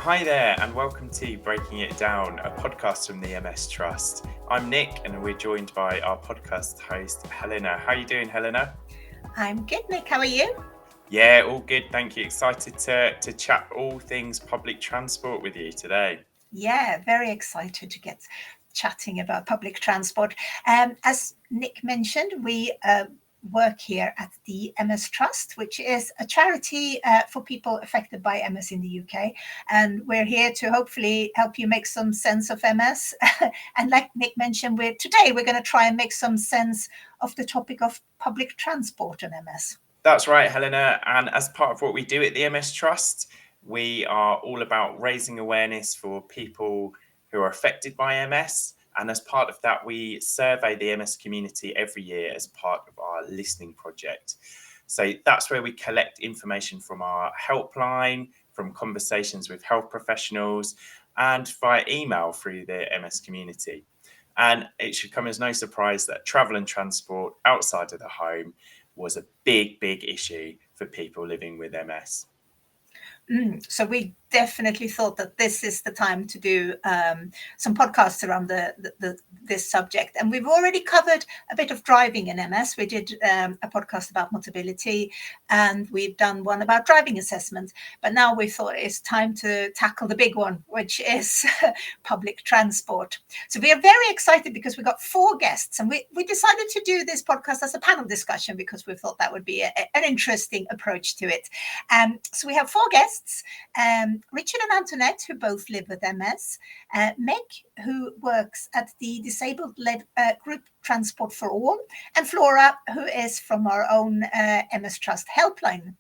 Hi there, and welcome to Breaking It Down, a podcast from the MS Trust. I'm Nick, and we're joined by our podcast host, Helena. How are you doing, Helena? I'm good, Nick. How are you? Yeah, all good. Thank you. Excited to chat all things public transport with you today. Yeah, very excited to get chatting about public transport. As Nick mentioned, we work here at the MS Trust, which is a charity for people affected by MS in the UK. And we're here to hopefully help you make some sense of MS. And like Nick mentioned, today we're going to try and make some sense of the topic of public transport and MS. That's right, Helena. And as part of what we do at the MS Trust, we are all about raising awareness for people who are affected by MS. And as part of that, we survey the MS community every year as part of our listening project. So that's where we collect information from our helpline, from conversations with health professionals, and via email through the MS community. And it should come as no surprise that travel and transport outside of the home was a big issue for people living with MS. So we definitely thought that this is the time to do some podcasts around this subject. And we've already covered a bit of driving in MS. We did a podcast about mobility, and we've done one about driving assessment. But now we thought it's time to tackle the big one, which is public transport. So we are very excited because we got 4 guests, and we decided to do this podcast as a panel discussion because we thought that would be an interesting approach to it. So we have 4 guests. Richard and Antoinette, who both live with MS, Meg, who works at the disabled-led group Transport for All, and Flora, who is from our own MS Trust helpline.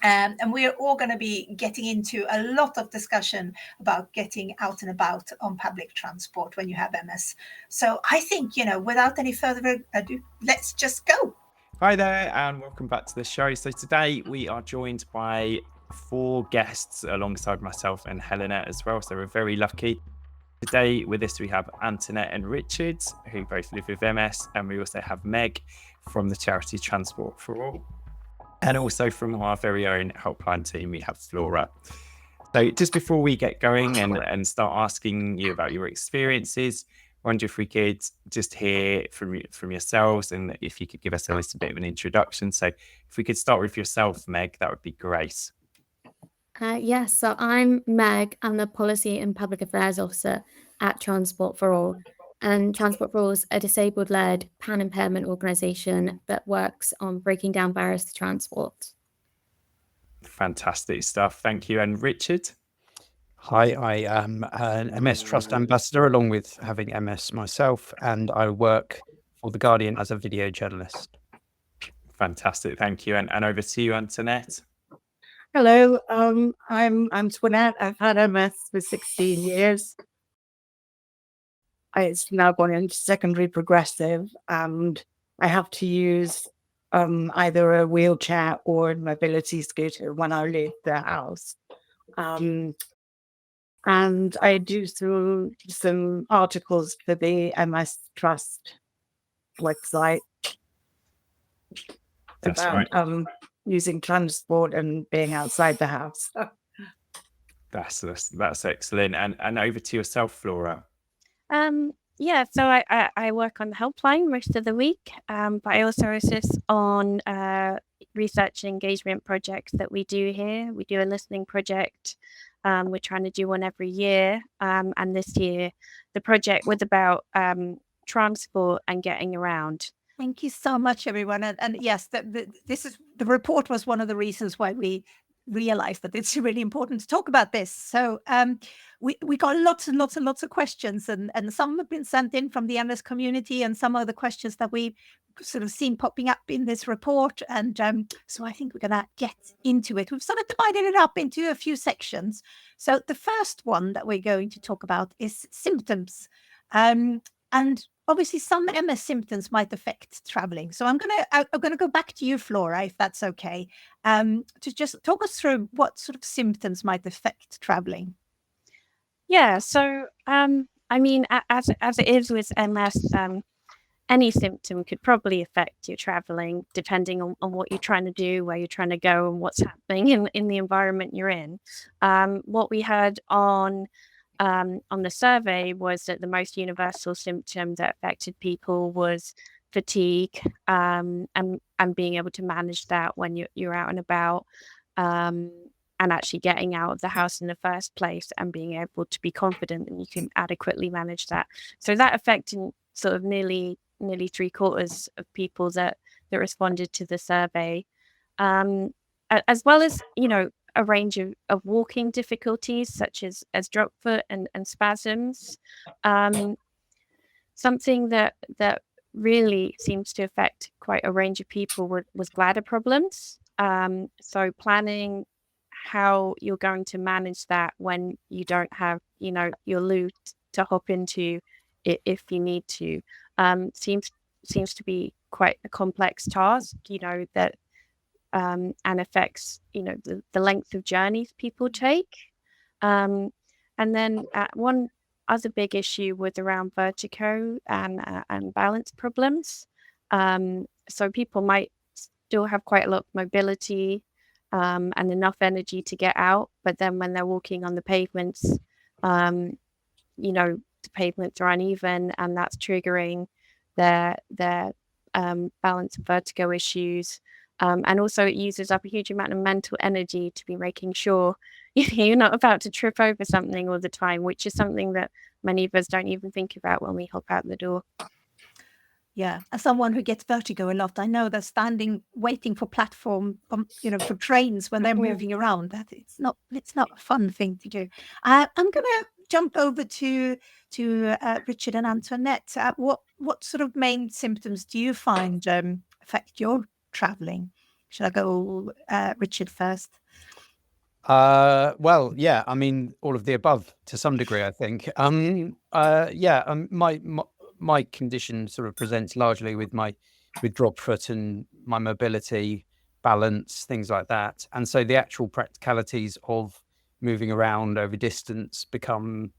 And we're all going to be getting into a lot of discussion about getting out and about on public transport when you have MS. So I think, without any further ado, let's just go. Hi there, and welcome back to the show. So today we are joined by 4 guests alongside myself and Helena as well. So we're very lucky. Today with us we have Antoinette and Richard, who both live with MS, and we also have Meg from the charity Transport for All. And also from our very own helpline team, we have Flora. So just before we get going and start asking you about your experiences, I wonder if we could just hear from yourselves, and if you could give us a little bit of an introduction. So if we could start with yourself, Meg, that would be great. Yes, so I'm Meg. I'm the Policy and Public Affairs Officer at Transport for All. And Transport for All is a disabled-led pan-impairment organisation that works on breaking down barriers to transport. Fantastic stuff. Thank you. And Richard? Hi, I am an MS Trust Ambassador, along with having MS myself, and I work for The Guardian as a video journalist. Fantastic. Thank you. And over to you, Antoinette. Hello, I'm Antoinette. I've had MS for 16 years. It's now gone into secondary progressive, and I have to use either a wheelchair or a mobility scooter when I leave the house. And I do some articles for the MS Trust website. That's about right. Using transport and being outside the house. That's excellent. And over to yourself, Flora. Yeah, so I work on the helpline most of the week, but I also assist on research and engagement projects that we do here. We do a listening project. We're trying to do one every year. And this year, the project was about transport and getting around. Thank you so much, everyone. And yes, the report was one of the reasons why we realized that it's really important to talk about this. So we got lots and lots and lots of questions, and some have been sent in from the MS community, and some of the questions that we sort of seen popping up in this report. And so I think we're going to get into it. We've sort of divided it up into a few sections. So the first one that we're going to talk about is symptoms. And obviously some MS symptoms might affect traveling. So I'm gonna go back to you, Flora, if that's okay, to just talk us through what sort of symptoms might affect traveling. Yeah, so I mean, as it is with MS, any symptom could probably affect your traveling, depending on what you're trying to do, where you're trying to go, and what's happening in the environment you're in. What we heard on the survey was that the most universal symptom that affected people was fatigue, and being able to manage that when you're out and about, and actually getting out of the house in the first place, and being able to be confident that you can adequately manage that. So that affected sort of nearly 3/4 of people that responded to the survey, as well as a range of walking difficulties such as drop foot and spasms. Something that really seems to affect quite a range of people was bladder problems. So planning how you're going to manage that when you don't have your loo to hop into if you need to, seems to be quite a complex task, that and affects the length of journeys people take. And then one other big issue was around vertigo and balance problems. So people might still have quite a lot of mobility and enough energy to get out, but then when they're walking on the pavements, the pavements are uneven, and that's triggering their balance and vertigo issues. And also it uses up a huge amount of mental energy to be making sure you're not about to trip over something all the time, which is something that many of us don't even think about when we hop out the door. Yeah, as someone who gets vertigo a lot, I know that standing waiting for platform, for trains when they're moving around, that it's not a fun thing to do. I'm going to jump over to Richard and Antoinette. What sort of main symptoms do you find affect your traveling? Should I go Richard first? Well, yeah, I mean, all of the above to some degree, I think. My condition sort of presents largely with drop foot and my mobility, balance, things like that. And so the actual practicalities of moving around over distance become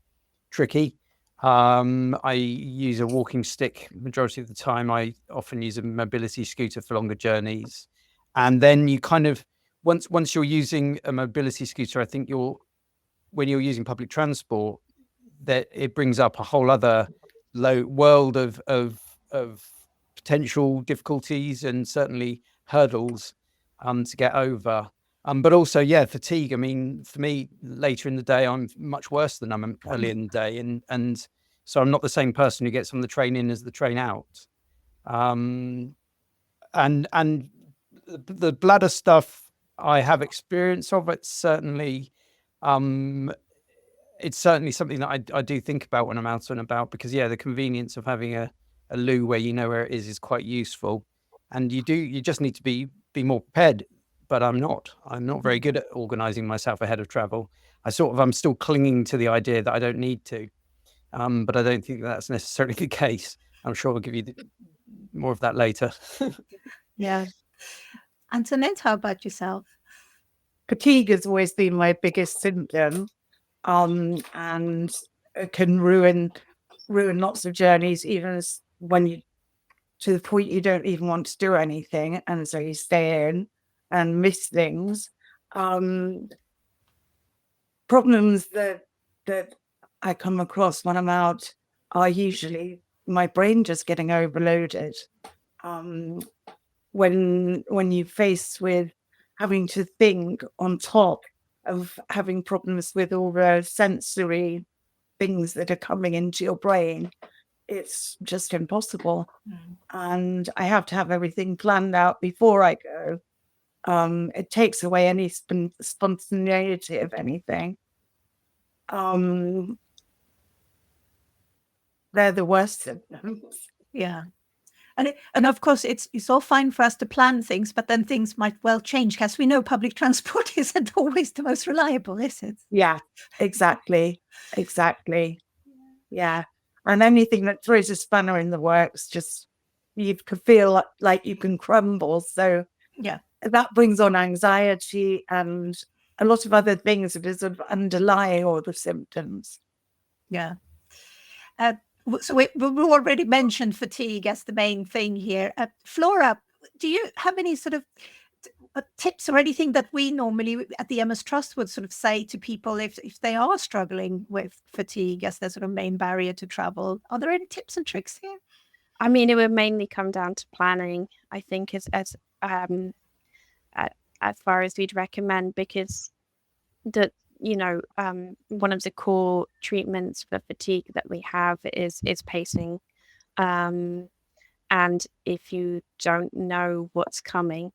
tricky. I use a walking stick majority of the time. I often use a mobility scooter for longer journeys. And then you kind of, once you're using a mobility scooter, I think when you're using public transport, that it brings up a whole other world of potential difficulties and certainly hurdles to get over. But also, fatigue. I mean, for me, later in the day, I'm much worse than I'm early in the day, and so I'm not the same person who gets on the train in as the train out. And the bladder stuff, I have experience of. It's certainly something that I do think about when I'm out and about, because the convenience of having a loo where you know where it is quite useful, and you just need to be more prepared. But I'm not very good at organizing myself ahead of travel. I'm still clinging to the idea that I don't need to, but I don't think that's necessarily the case. I'm sure I'll give you more of that later. Yeah. Antoinette, how about yourself? Fatigue has always been my biggest symptom, and it can ruin lots of journeys, even to the point you don't even want to do anything, and so you stay in and miss things. Problems that I come across when I'm out are usually my brain just getting overloaded. When you're faced with having to think on top of having problems with all the sensory things that are coming into your brain, it's just impossible. And I have to have everything planned out before I go. It takes away any spontaneity of anything. They're the worst symptoms. Yeah. And of course, it's all fine for us to plan things, but then things might well change, because we know public transport isn't always the most reliable, is it? Yeah, exactly. Yeah. And anything that throws a spanner in the works, just you can feel like you can crumble. So yeah, that brings on anxiety and a lot of other things that sort of underlie all the symptoms. Yeah. So we already mentioned fatigue as the main thing here. Flora, do you have any sort of tips or anything that we normally at the MS Trust would sort of say to people if they are struggling with fatigue as their sort of main barrier to travel? Are there any tips and tricks here? I mean, it would mainly come down to planning, I think, as far as we'd recommend, because one of the core treatments for fatigue that we have is pacing. And if you don't know what's coming,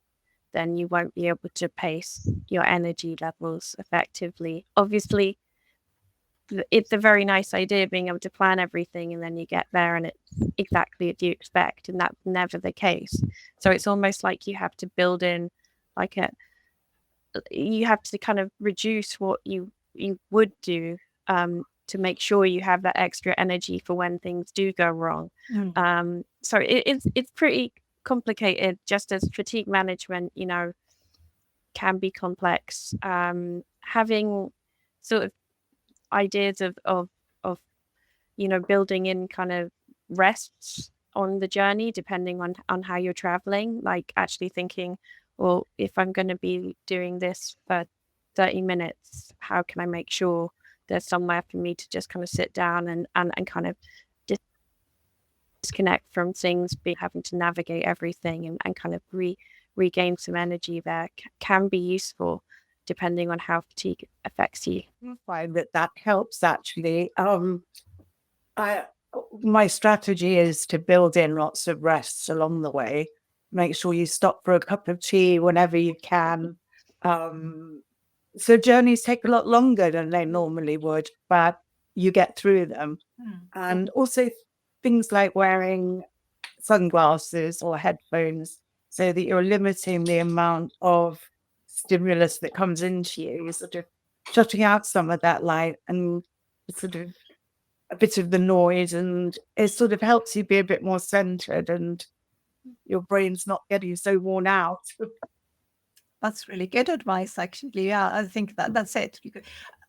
then you won't be able to pace your energy levels effectively. Obviously, it's a very nice idea being able to plan everything, and then you get there and it's exactly as you expect, and that's never the case. So it's almost like you have to build in you have to kind of reduce what you would do to make sure you have that extra energy for when things do go wrong. So it's pretty complicated, just as fatigue management, can be complex. Having sort of ideas of building in kind of rests on the journey, depending on how you're traveling, like actually thinking, well, if I'm going to be doing this for 30 minutes, how can I make sure there's somewhere for me to just kind of sit down and kind of disconnect from things, having to navigate everything and kind of regain some energy there can be useful depending on how fatigue affects you. I find that helps actually. My strategy is to build in lots of rests along the way. Make sure you stop for a cup of tea whenever you can. So journeys take a lot longer than they normally would, but you get through them. And also things like wearing sunglasses or headphones so that you're limiting the amount of stimulus that comes into you. You're sort of shutting out some of that light and sort of a bit of the noise, and it sort of helps you be a bit more centered and your brain's not getting so worn out. That's really good advice, actually. Yeah, I think that's it.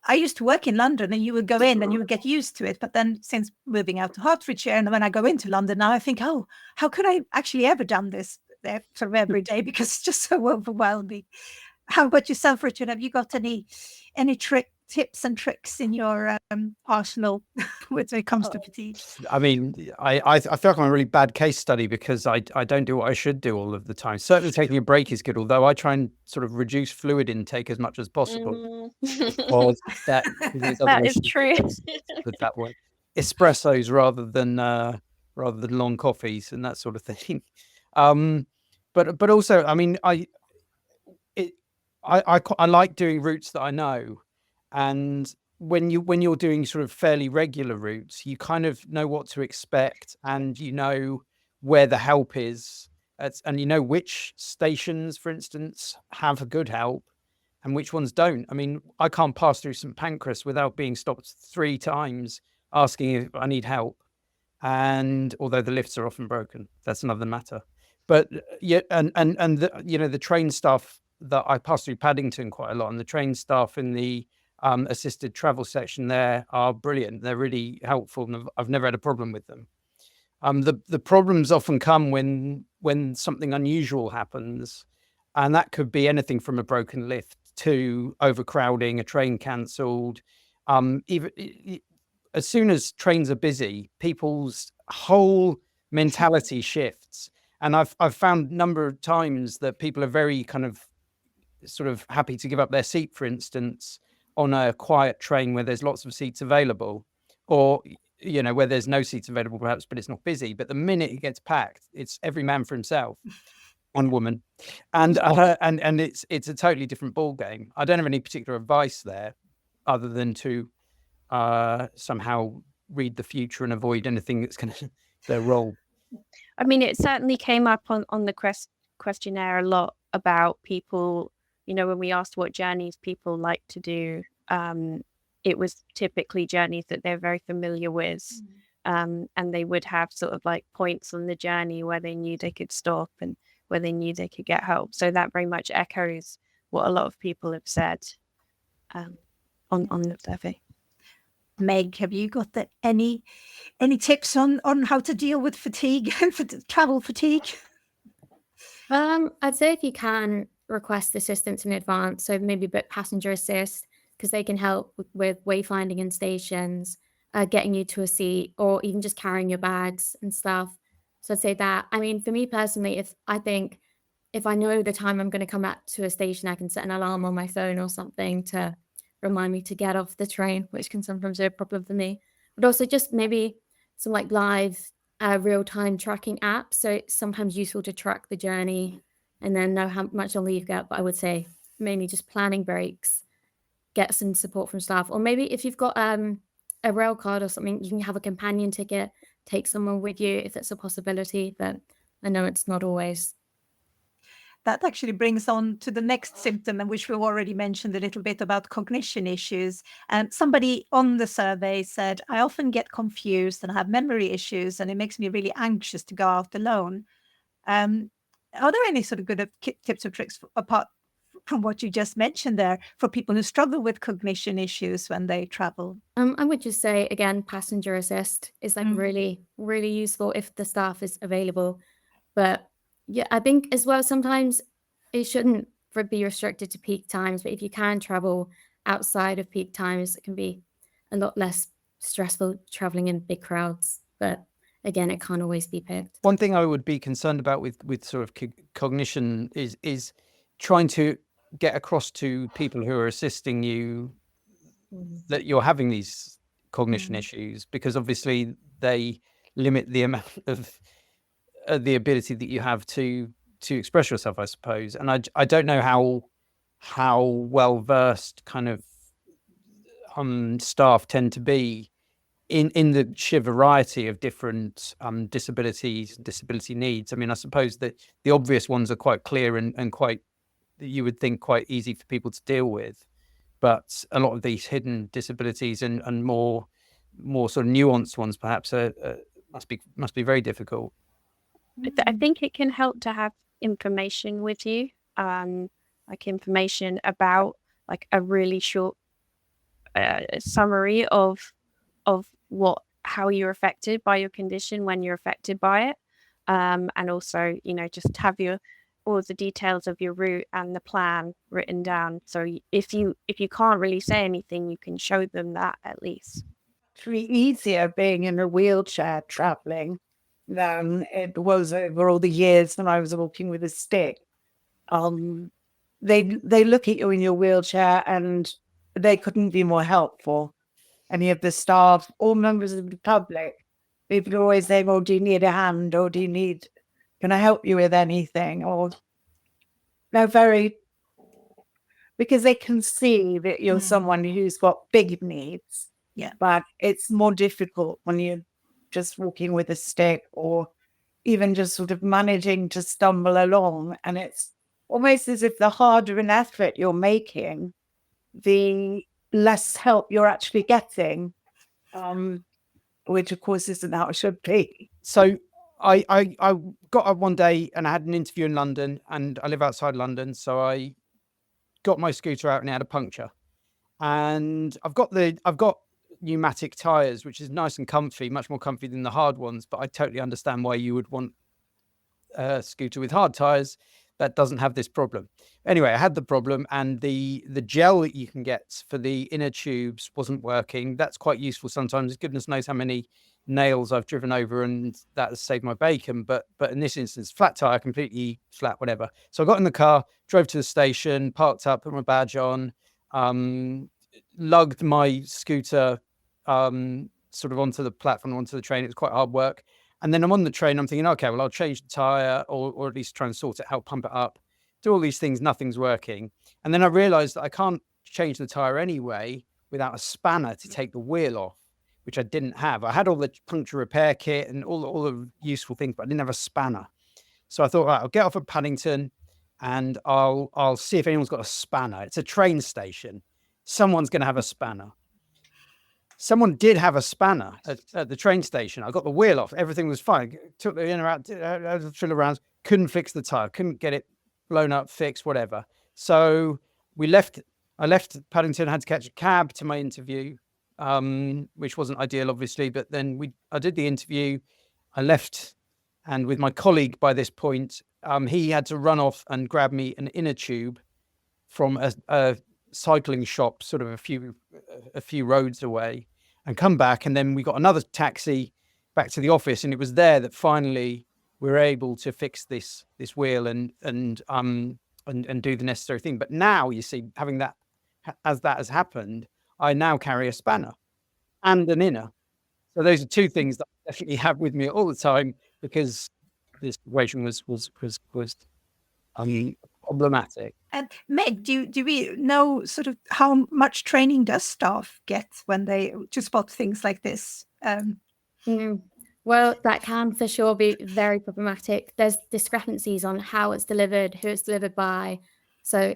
I used to work in London, and you would go in and you would get used to it. But then since moving out to Hertfordshire, and when I go into London now, I think, oh, how could I actually ever done this there sort of every day, because it's just so overwhelming. How about yourself, Richard? Have you got any tips and tricks in your arsenal when it comes to fatigue? I mean, I feel like I'm a really bad case study because I don't do what I should do all of the time. Certainly taking a break is good, although I try and sort of reduce fluid intake as much as possible. Because that is true. That way, espressos rather than long coffees and that sort of thing. But also, I mean, I like doing routes that I know, and when you're doing sort of fairly regular routes, you kind of know what to expect, and you know where the help is, and you know which stations, for instance, have a good help and which ones don't. I mean, I can't pass through St Pancras without being stopped 3 times asking if I need help, and although the lifts are often broken, that's another matter. But yeah, and the train staff that I pass through Paddington quite a lot, and the train staff in the assisted travel section there are brilliant. They're really helpful, and I've never had a problem with them. The problems often come when something unusual happens, and that could be anything from a broken lift to overcrowding, a train cancelled. Even as soon as trains are busy, people's whole mentality shifts. And I've found a number of times that people are very kind of sort of happy to give up their seat, for instance, on a quiet train where there's lots of seats available, or where there's no seats available perhaps, but it's not busy. But the minute it gets packed, it's every man for himself, one woman, and it's a totally different ball game. I don't have any particular advice there, other than to somehow read the future and avoid anything that's going to their role. I mean, it certainly came up on the questionnaire a lot about people. When we asked what journeys people like to do, it was typically journeys that they're very familiar with. And they would have sort of like points on the journey where they knew they could stop and where they knew they could get help. So that very much echoes what a lot of people have said on the survey. Meg, have you got any tips on how to deal with fatigue, travel fatigue? I'd say if you can request assistance in advance, so maybe book passenger assist, because they can help with wayfinding in stations, getting you to a seat, or even just carrying your bags and stuff. So I'd say that. I mean, for me personally, if I know the time I'm going to come back to a station, I can set an alarm on my phone or something to remind me to get off the train, which can sometimes be a problem for me. But also just maybe some like live real-time tracking apps. So it's sometimes useful to track the journey and then know how much longer you've got. But I would say mainly just planning breaks, get some support from staff. Or maybe if you've got a rail card or something, you can have a companion ticket, take someone with you if it's a possibility. But I know it's not always. That actually brings on to the next symptom, and which we've already mentioned a little bit about cognition issues. Somebody on the survey said, I often get confused and have memory issues, and it makes me really anxious to go out alone. Are there any sort of good tips or tricks apart from what you just mentioned there for people who struggle with cognition issues when they travel? I would just say, again, passenger assist is like really, really useful if the staff is available. But yeah, I think as well, sometimes it shouldn't be restricted to peak times, but if you can travel outside of peak times, it can be a lot less stressful traveling in big crowds. But again, it can't always be picked. One thing I would be concerned about with sort of cognition is trying to get across to people who are assisting you that you're having these cognition issues, because obviously they limit the amount of the ability that you have to express yourself, I suppose. And I don't know how well versed kind of staff tend to be in the sheer variety of different disabilities, disability needs. I mean, I suppose that the obvious ones are quite clear and quite, you would think, quite easy for people to deal with. But a lot of these hidden disabilities and more sort of nuanced ones perhaps must be very difficult. I think it can help to have information with you, like information about like a really short summary of how you're affected by your condition when you're affected by it, and also just have all the details of your route and the plan written down. So if you can't really say anything, you can show them that at least. It's really easier being in a wheelchair traveling than it was over all the years when I was walking with a stick. They look at you in your wheelchair and they couldn't be more helpful. Any of the staff or members of the public, people are always saying, "Oh, do you need a hand? Or can I help you with anything?" Or they're because they can see that you're someone who's got big needs. Yeah. But it's more difficult when you're just walking with a stick or even just sort of managing to stumble along. And it's almost as if the harder an effort you're making, the less help you're actually getting, which of course isn't how it should be. So I got up one day and I had an interview in London, and I live outside London. So I got my scooter out and it had a puncture, and I've got pneumatic tires, which is nice and comfy, much more comfy than the hard ones. But I totally understand why you would want a scooter with hard tires that doesn't have this problem. Anyway, I had the problem, and the gel that you can get for the inner tubes wasn't working. That's quite useful sometimes. Goodness knows how many nails I've driven over, and that has saved my bacon. But in this instance, flat tire, completely flat, whatever. So I got in the car, drove to the station, parked up, put my badge on, lugged my scooter sort of onto the platform, onto the train. It was quite hard work. And then I'm on the train, I'm thinking, okay, well, I'll change the tire or at least try and sort it out, pump it up, do all these things, nothing's working. And then I realized that I can't change the tire anyway without a spanner to take the wheel off, which I didn't have. I had all the puncture repair kit and all the useful things, but I didn't have a spanner. So I thought, right, I'll get off at Paddington and I'll see if anyone's got a spanner. It's a train station. Someone's going to have a spanner. Someone did have a spanner at the train station. I got the wheel off. Everything was fine. Took the in or out, fill around. Couldn't fix the tire. Couldn't get it blown up, fixed, whatever. So I left Paddington. Had to catch a cab to my interview. which wasn't ideal, obviously. But then I did the interview, I left, and with my colleague by this point, he had to run off and grab me an inner tube from a cycling shop, sort of a few roads away, and come back. And then we got another taxi back to the office, and it was there that finally we were able to fix this wheel and do the necessary thing. But now, you see, having that has happened, I now carry a spanner and an inner. So those are two things that I definitely have with me all the time, because this situation was problematic. And Meg, do we know sort of how much training does staff get when they to spot things like this? Well, that can for sure be very problematic. There's discrepancies on how it's delivered, who it's delivered by. So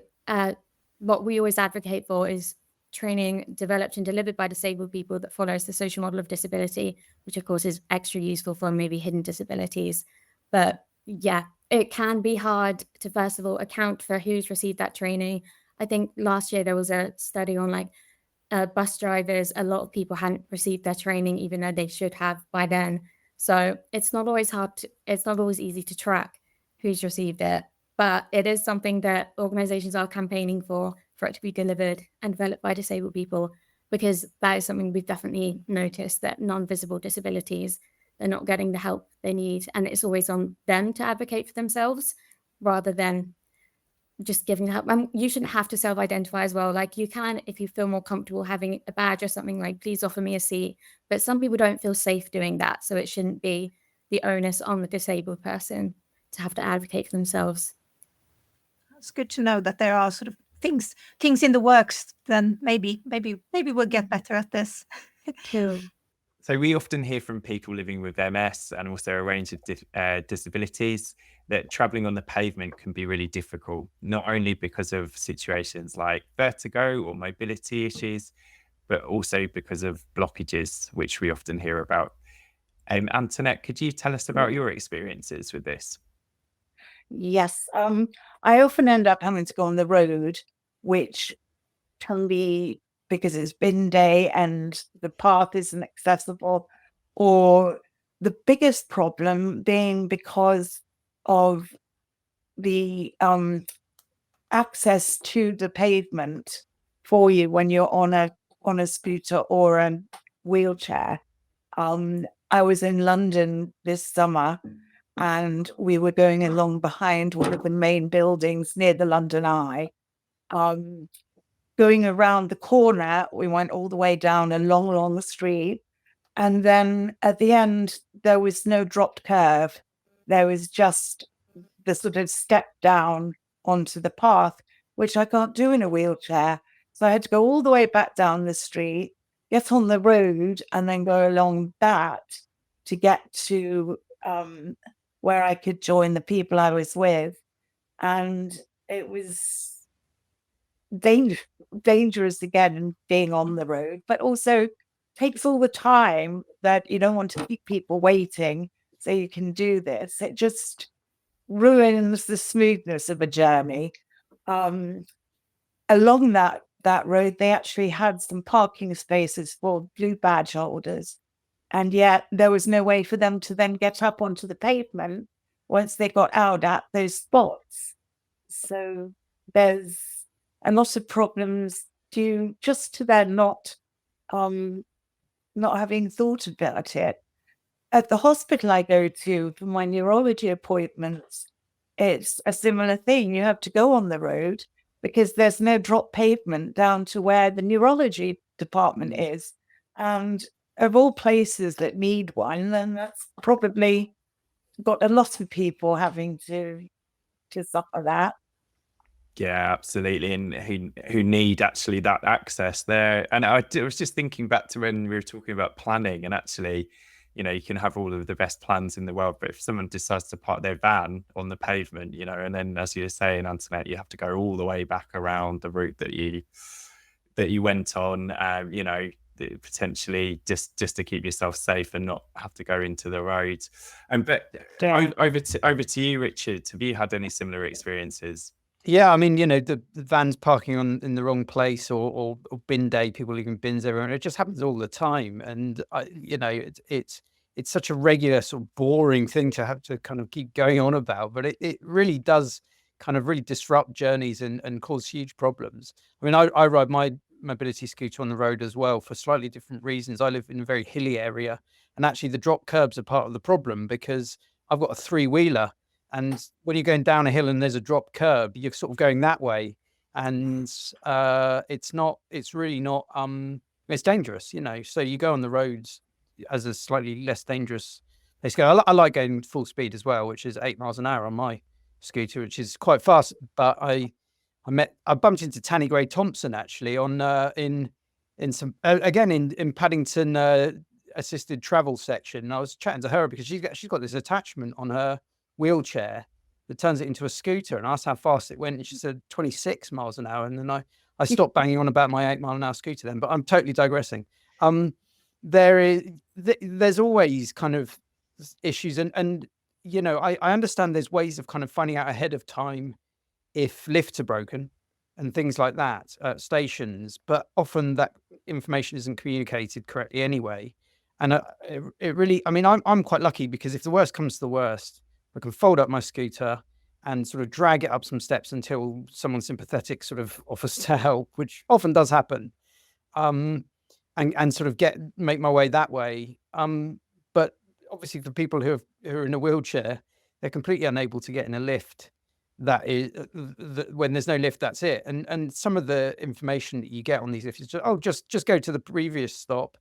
what we always advocate for is training developed and delivered by disabled people that follows the social model of disability, which of course is extra useful for maybe hidden disabilities. But yeah, it can be hard to, first of all, account for who's received that training. I think last year there was a study on bus drivers. A lot of people hadn't received their training, even though they should have by then. So it's not always easy to track who's received it, but it is something that organizations are campaigning for it to be delivered and developed by disabled people, because that is something we've definitely noticed, that non-visible disabilities, they're not getting the help they need. And it's always on them to advocate for themselves rather than just giving help. And you shouldn't have to self-identify as well. Like, you can, if you feel more comfortable having a badge or something, like, please offer me a seat. But some people don't feel safe doing that. So it shouldn't be the onus on the disabled person to have to advocate for themselves. It's good to know that there are sort of things in the works. Then maybe we'll get better at this. Cool. So we often hear from people living with MS and also a range of disabilities that traveling on the pavement can be really difficult, not only because of situations like vertigo or mobility issues, but also because of blockages, which we often hear about. Antoinette, could you tell us about your experiences with this? Yes, I often end up having to go on the road, which can be because it's bin day and the path isn't accessible, or the biggest problem being because of the access to the pavement for you when you're on a scooter or a wheelchair. I was in London this summer, and we were going along behind one of the main buildings near the London Eye. Going around the corner, we went all the way down a long street. And then at the end, there was no dropped curve. There was just the sort of step down onto the path, which I can't do in a wheelchair. So I had to go all the way back down the street, get on the road, and then go along that to get to where I could join the people I was with. And it was dangerous again, being on the road, but also takes all the time that you don't want to keep people waiting so you can do this. It just ruins the smoothness of a journey. Along that road, they actually had some parking spaces for blue badge holders, and yet there was no way for them to then get up onto the pavement once they got out at those spots. So there's a lot of problems due just to their not having thought about it. At the hospital I go to for my neurology appointments, it's a similar thing. You have to go on the road because there's no drop pavement down to where the neurology department is. And of all places that need one, then that's probably got a lot of people having to suffer that. Yeah, absolutely. And who need actually that access there. And I was just thinking back to when we were talking about planning, and actually, you can have all of the best plans in the world, but if someone decides to park their van on the pavement, and then, as you were saying, Antoinette, you have to go all the way back around the route that you went on, potentially just to keep yourself safe and not have to go into the road. But over to you, Richard. Have you had any similar experiences? Yeah, I mean, the vans parking in the wrong place, or bin day, people leaving bins everywhere. It just happens all the time, and it's such a regular sort of boring thing to have to kind of keep going on about, but it really does kind of really disrupt journeys and cause huge problems. I mean, I ride my mobility scooter on the road as well for slightly different reasons. I live in a very hilly area, and actually the drop curbs are part of the problem because I've got a 3-wheeler. And when you're going down a hill and there's a drop curb, you're sort of going that way. And it's really not, it's dangerous, So you go on the roads as a slightly less dangerous place to go. I like going full speed as well, which is 8 miles an hour on my scooter, which is quite fast. But I bumped into Tanny Gray Thompson actually on in some again in Paddington assisted travel section. And I was chatting to her because she's got this attachment on her wheelchair that turns it into a scooter, and I asked how fast it went, and she said 26 miles an hour. And then I stopped banging on about my 8 mile an hour scooter then, but I'm totally digressing. There's always kind of issues, and I understand there's ways of kind of finding out ahead of time if lifts are broken and things like that at stations, but often that information isn't communicated correctly anyway. And it really, I mean, I'm quite lucky because if the worst comes to the worst, I can fold up my scooter and sort of drag it up some steps until someone sympathetic sort of offers to help, which often does happen, and sort of make my way that way. But obviously for people who are in a wheelchair, they're completely unable to get in a lift. That is when there's no lift, that's it. And some of the information that you get on these lifts is just go to the previous stop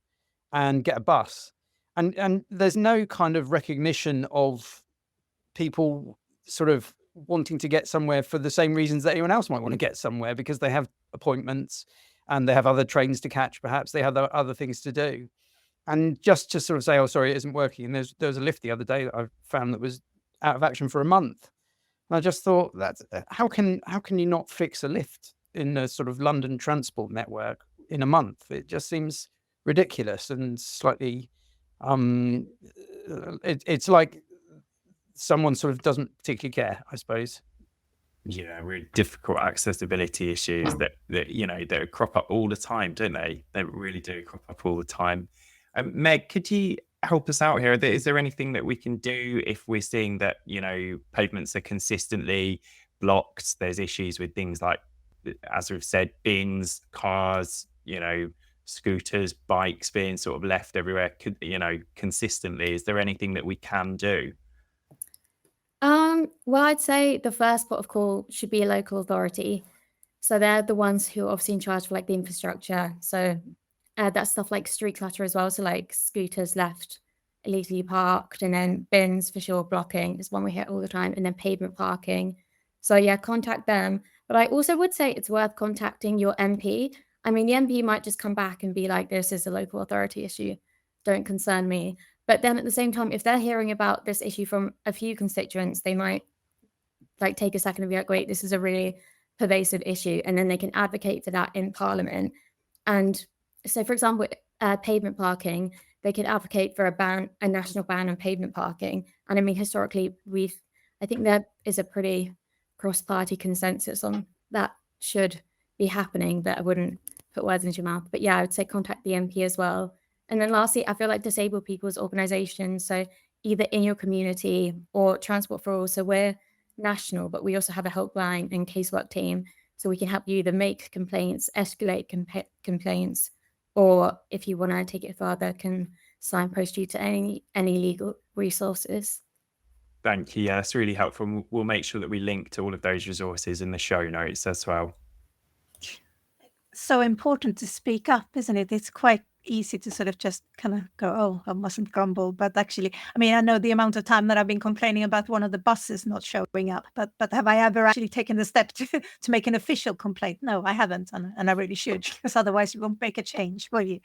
and get a bus. And there's no kind of recognition of people sort of wanting to get somewhere for the same reasons that anyone else might want to get somewhere, because they have appointments and they have other trains to catch, perhaps they have other things to do. And just to sort of say, oh, sorry, it isn't working. And there was a lift the other day that I found that was out of action for a month. And I just thought, that how can you not fix a lift in a sort of London transport network in a month? It just seems ridiculous and slightly, it's like someone sort of doesn't particularly care, I suppose. Yeah, really difficult accessibility issues that crop up all the time, don't they? They really do crop up all the time. Meg, could you help us out here? Is there anything that we can do if we're seeing that, pavements are consistently blocked? There's issues with things like, as we've said, bins, cars, scooters, bikes being sort of left everywhere, consistently. Is there anything that we can do? Well, I'd say the first port of call should be a local authority. So they're the ones who are obviously in charge of like the infrastructure. So that's stuff like street clutter as well. So like scooters left illegally parked, and then bins for sure blocking is one we hear all the time, and then pavement parking. So yeah, contact them. But I also would say it's worth contacting your MP. I mean, the MP might just come back and be like, this is a local authority issue, don't concern me. But then at the same time, if they're hearing about this issue from a few constituents, they might like take a second and be like, wait, this is a really pervasive issue. And then they can advocate for that in Parliament. And so, for example, pavement parking, they could advocate for a national ban on pavement parking. And I mean, historically, I think there is a pretty cross-party consensus on that should be happening, but I wouldn't put words into your mouth. But yeah, I would say contact the MP as well. And then lastly, I feel like disabled people's organizations, so either in your community or Transport for All. So we're national, but we also have a helpline and casework team. So we can help you either make complaints, escalate complaints, or if you want to take it further, can signpost you to any legal resources. Thank you. Yeah, that's really helpful. We'll make sure that we link to all of those resources in the show notes as well. So important to speak up, isn't it? It's quite easy to sort of just kind of go, oh, I mustn't grumble. But actually, I mean, I know the amount of time that I've been complaining about one of the buses not showing up, but have I ever actually taken the step to make an official complaint? No, I haven't. And I really should, because otherwise you won't make a change, will you?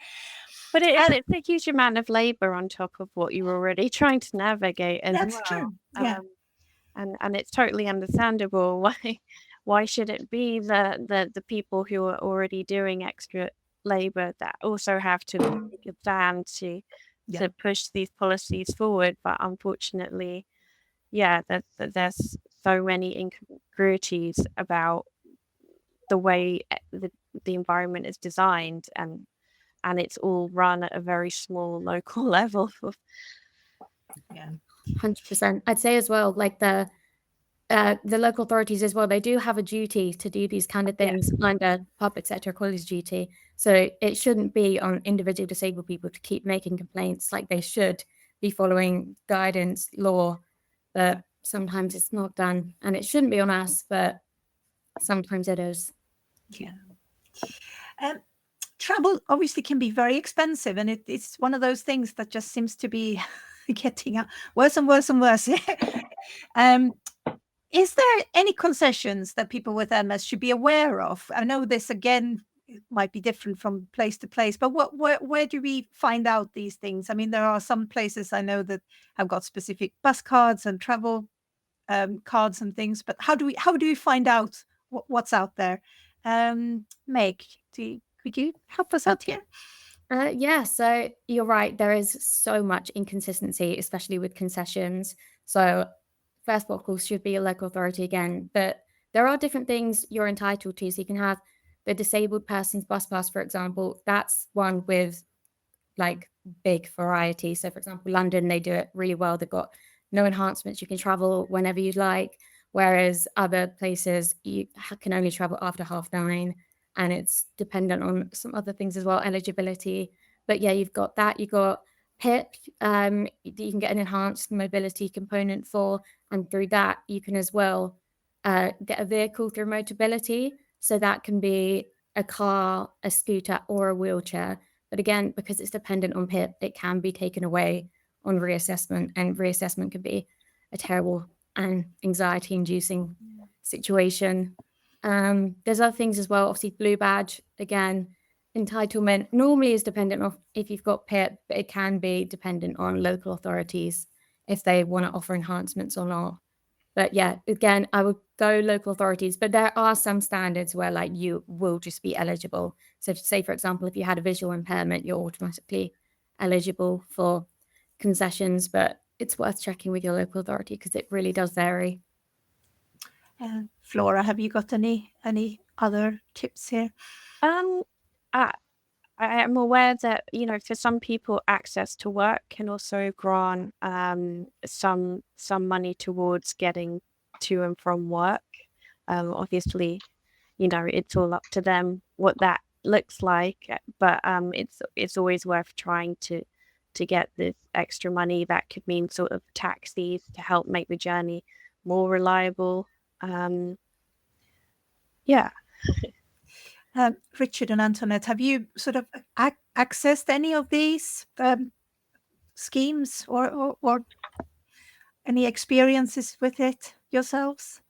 But it's a huge amount of labor on top of what you're already trying to navigate. And That's true. Yeah. And it's totally understandable why should it be the people who are already doing extra labor that also have to make a stand to push these policies forward. But unfortunately, yeah, there's so many incongruities about the way the environment is designed, and it's all run at a very small local level. Yeah. 100%. I'd say as well, like the local authorities as well, they do have a duty to do these kind of things under public sector equality duty. So it shouldn't be on individual disabled people to keep making complaints. Like, they should be following guidance, law, but sometimes it's not done, and it shouldn't be on us, but sometimes it is. Yeah. Travel obviously can be very expensive, and it's one of those things that just seems to be getting worse and worse and worse. Is there any concessions that people with MS should be aware of? I know this, again, it might be different from place to place, but where do we find out these things? I mean, there are some places I know that have got specific bus cards and travel cards and things, but how do we find out what's out there? Meg, could you help us out here? Yeah, so you're right. There is so much inconsistency, especially with concessions. So first of all, should be a local authority again, but there are different things you're entitled to. So you can have the disabled person's bus pass, for example. That's one with like big variety. So for example, London, they do it really well. They've got no enhancements. You can travel whenever you'd like. Whereas other places, you can only travel after 9:30. And it's dependent on some other things as well, eligibility. But yeah, you've got that. You've got PIP, you can get an enhanced mobility component for, and through that, you can as well get a vehicle through Motability. So that can be a car, a scooter, or a wheelchair. But again, because it's dependent on PIP, it can be taken away on reassessment, and reassessment can be a terrible and anxiety-inducing situation. There's other things as well. Obviously, blue badge, again, entitlement normally is dependent on if you've got PIP, but it can be dependent on local authorities if they want to offer enhancements or not. But yeah, again, I would go local authorities, but there are some standards where like you will just be eligible. So to say, for example, if you had a visual impairment, you're automatically eligible for concessions, but it's worth checking with your local authority because it really does vary. Flora, have you got any other tips here? I am aware that, for some people, access to work can also grant some money towards getting to and from work. Obviously, it's all up to them what that looks like, but it's always worth trying to get this extra money. That could mean sort of taxis to help make the journey more reliable. Yeah. Richard and Antoinette, have you sort of accessed any of these schemes or any experiences with it yourselves?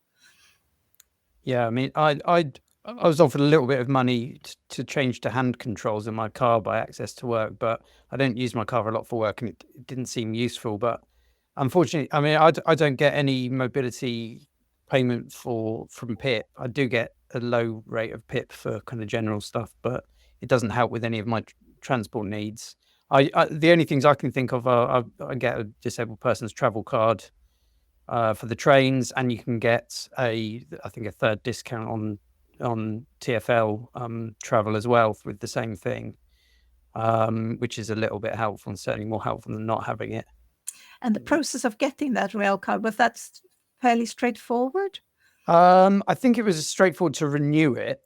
Yeah, I mean, I was offered a little bit of money to change to hand controls in my car by Access to Work, but I don't use my car a lot for work, and it didn't seem useful. But unfortunately, I mean, I don't get any mobility payment from PIP. I do get a low rate of PIP for kind of general stuff, but it doesn't help with any of my transport needs. The only things I can think of are I get a disabled person's travel card for the trains, and you can get I think a third discount on TfL travel as well with the same thing, which is a little bit helpful, and certainly more helpful than not having it. And the process of getting that rail card, was that fairly straightforward? I think it was straightforward to renew it.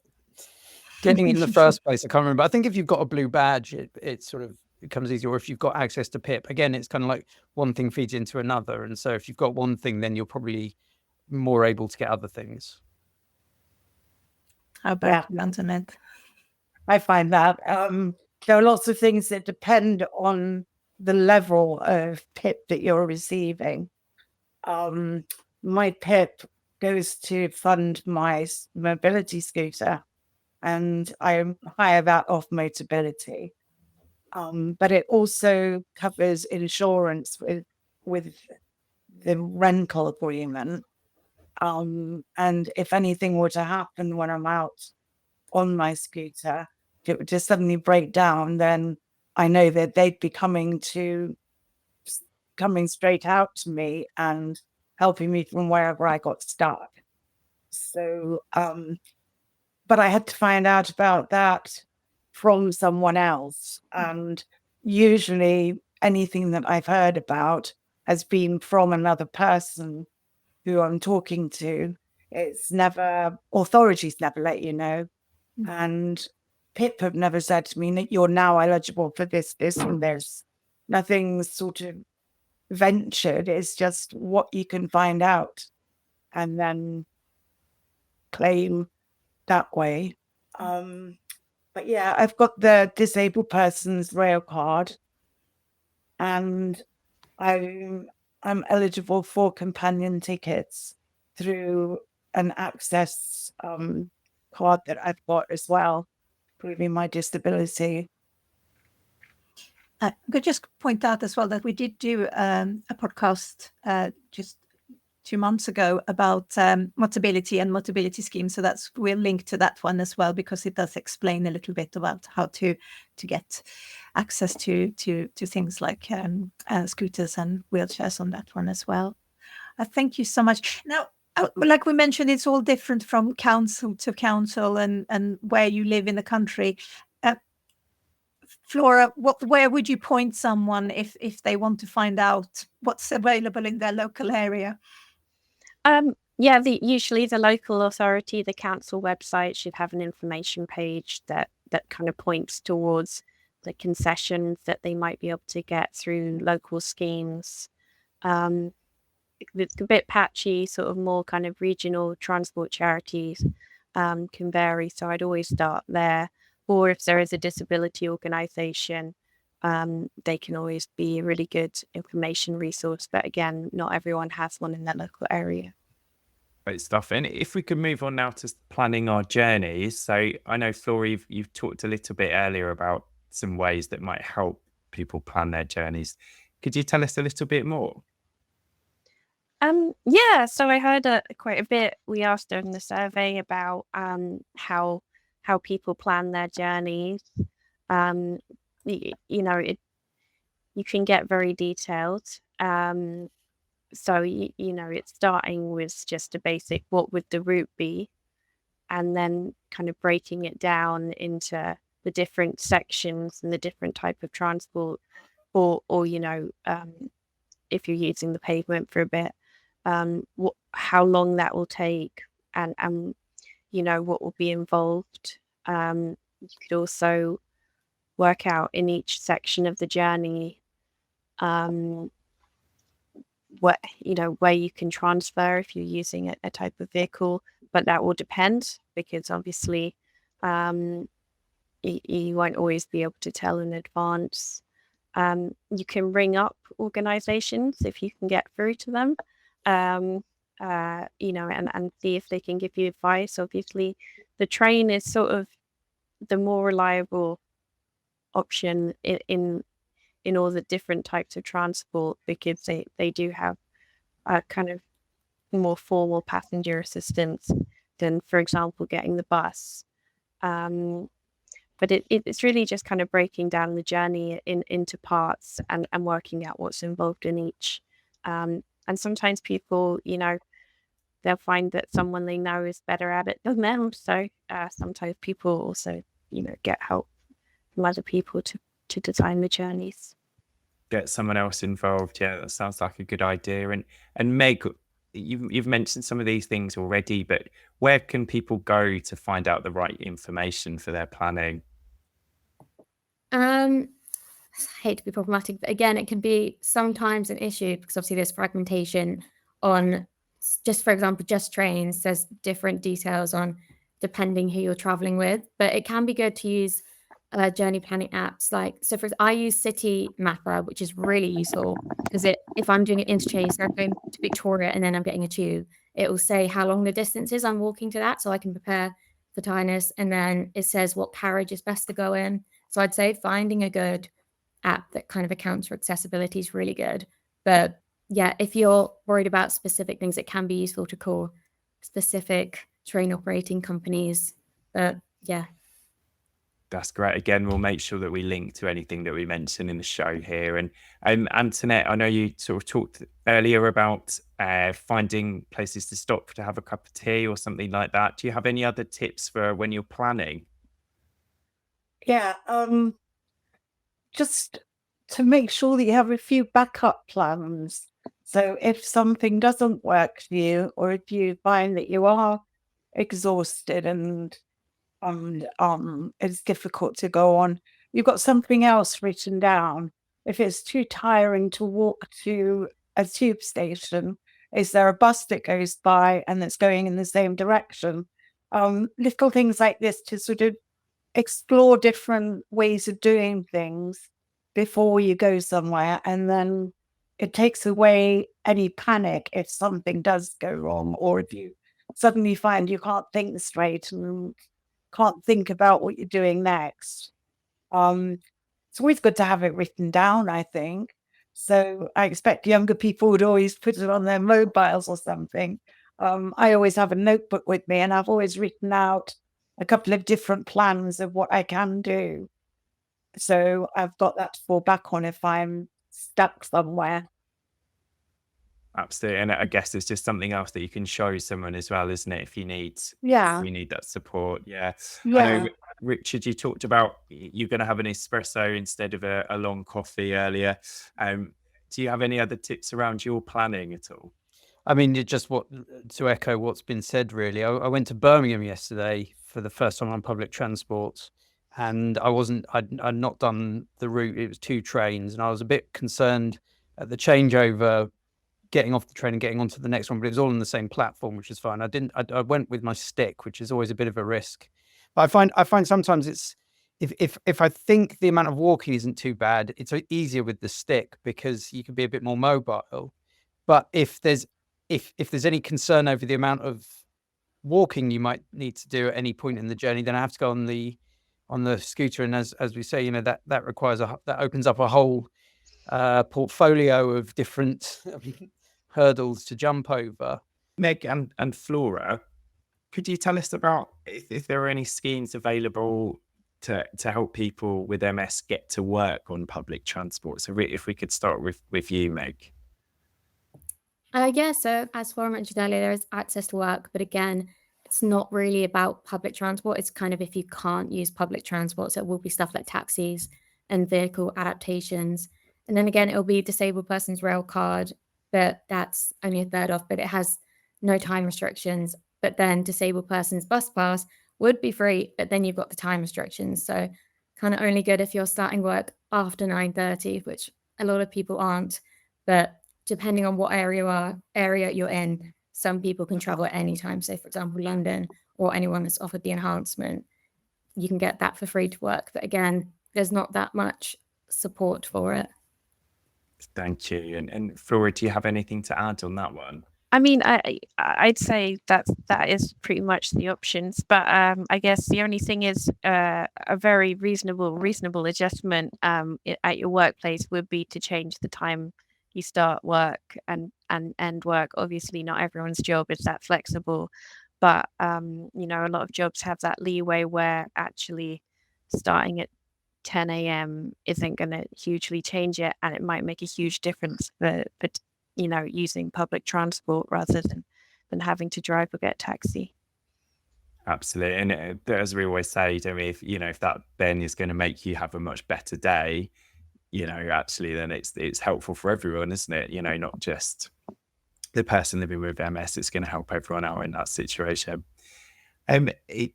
Getting in the first place, I can't remember. I think if you've got a blue badge, it comes easier. Or if you've got access to PIP, again, it's kind of like one thing feeds into another. And so if you've got one thing, then you're probably more able to get other things. How about Antoinette? I find that there are lots of things that depend on the level of PIP that you're receiving. My PIP goes to fund my mobility scooter, and I hire that off Motability. But it also covers insurance with the rental agreement. And if anything were to happen when I'm out on my scooter, if it would just suddenly break down, then I know that they'd be coming straight out to me and helping me from wherever I got stuck. So, but I had to find out about that from someone else. And usually anything that I've heard about has been from another person who I'm talking to. It's never, authorities never let you know. And PIP have never said to me that you're now eligible for this, and this. Nothing's sort of ventured. It's just what you can find out and then claim that way. But yeah, I've got the disabled person's rail card, and I'm eligible for companion tickets through an access card that I've got as well, proving my disability. I could just point out as well that we did do a podcast just 2 months ago about Motability and Motability Scheme. So we'll link to that one as well, because it does explain a little bit about how to get access to things like scooters and wheelchairs on that one as well. Thank you so much. Now, like we mentioned, it's all different from council to council and where you live in the country. Flora, where would you point someone if they want to find out what's available in their local area? Yeah, usually the local authority, the council website should have an information page that kind of points towards the concessions that they might be able to get through local schemes. It's a bit patchy, sort of more kind of regional transport charities can vary. So I'd always start there. Or if there is a disability organisation, they can always be a really good information resource. But again, not everyone has one in their local area. Great stuff. And if we could move on now to planning our journeys. So I know, Flora, you've talked a little bit earlier about some ways that might help people plan their journeys. Could you tell us a little bit more? Yeah, so I heard quite a bit. We asked in the survey about how people plan their journeys. You know, you can get very detailed. So you know, it's starting with just a basic, what would the route be, and then kind of breaking it down into the different sections and the different type of transport, or you know, if you're using the pavement for a bit, how long that will take, and you know, what will be involved. You could also work out in each section of the journey what, you know, where you can transfer if you're using a type of vehicle, but that will depend, because obviously you won't always be able to tell in advance. You can ring up organizations if you can get through to them, you know, and see if they can give you advice. Obviously, the train is sort of the more reliable option in all the different types of transport, because they do have a kind of more formal passenger assistance than, for example, getting the bus. But it's really just kind of breaking down the journey into parts and working out what's involved in each. And sometimes people, you know, they'll find that someone they know is better at it than them. So sometimes people also, you know, get help from other people to design the journeys. Get someone else involved. Yeah, that sounds like a good idea. And Meg, you've mentioned some of these things already, but where can people go to find out the right information for their planning? I hate to be problematic, but again, it can be sometimes an issue because obviously there's fragmentation on, just for example, just trains. There's different details on depending who you're traveling with, but it can be good to use journey planning apps. Like, so I use City Mapper, which is really useful because if I'm doing an interchange, so I'm going to Victoria and then I'm getting a tube, it will say how long the distance is I'm walking to that, so I can prepare for tiredness, and then it says what carriage is best to go in. So I'd say finding a good app that kind of accounts for accessibility is really good. But yeah, if you're worried about specific things, it can be useful to call specific train operating companies. But yeah. That's great. Again, we'll make sure that we link to anything that we mention in the show here. And Antoinette, I know you sort of talked earlier about finding places to stop to have a cup of tea or something like that. Do you have any other tips for when you're planning? Yeah, just to make sure that you have a few backup plans. So if something doesn't work for you, or if you find that you are exhausted and it's difficult to go on, you've got something else written down. If it's too tiring to walk to a tube station, is there a bus that goes by and that's going in the same direction? Little things like this to sort of explore different ways of doing things before you go somewhere, and then it takes away any panic if something does go wrong, or if you suddenly find you can't think straight and can't think about what you're doing next. It's always good to have it written down, I think. So I expect younger people would always put it on their mobiles or something. I always have a notebook with me, and I've always written out a couple of different plans of what I can do. So I've got that to fall back on if I'm stuck somewhere. Absolutely. And I guess it's just something else that you can show someone as well, isn't it? If you need Yeah, that support. Yeah. I yeah. know, Richard, you talked about you're going to have an espresso instead of a long coffee earlier. Do you have any other tips around your planning at all? I mean, to echo what's been said, really. I went to Birmingham yesterday for the first time on public transport, and I'd not done the route. It was 2 trains, and I was a bit concerned at the changeover, getting off the train and getting onto the next one, but it was all on the same platform, which is fine. I went with my stick, which is always a bit of a risk. But I find sometimes it's, if I think the amount of walking isn't too bad, it's easier with the stick because you can be a bit more mobile. But if there's any concern over the amount of walking you might need to do at any point in the journey, then I have to go on the scooter. And as we say, that requires that opens up a whole portfolio of different hurdles to jump over. Meg and Flora, could you tell us about if there are any schemes available to help people with MS get to work on public transport? So if we could start with you, Meg. Yeah, so as Flora mentioned earlier, there is access to work, but again, it's not really about public transport. It's kind of if you can't use public transport, so it will be stuff like taxis and vehicle adaptations. And then again, it'll be disabled person's rail card, but that's only a third off, but it has no time restrictions. But then disabled person's bus pass would be free, but then you've got the time restrictions. So kind of only good if you're starting work after 9:30, which a lot of people aren't. But depending on what area you're in, some people can travel at any time. So for example, London, or anyone that's offered the enhancement, you can get that for free to work. But again, there's not that much support for it. Thank you. And Flora, do you have anything to add on that one? I mean, I'd say that is pretty much the options, but I guess the only thing is a very reasonable adjustment at your workplace would be to change the time you start work and end work. Obviously, not everyone's job is that flexible, but a lot of jobs have that leeway where actually starting at 10 a.m. isn't going to hugely change it, and it might make a huge difference for using public transport rather than having to drive or get a taxi. Absolutely. And as we always say, don't we, if that then is going to make you have a much better day, actually then it's helpful for everyone, isn't it? Not just the person living with MS, it's going to help everyone out in that situation.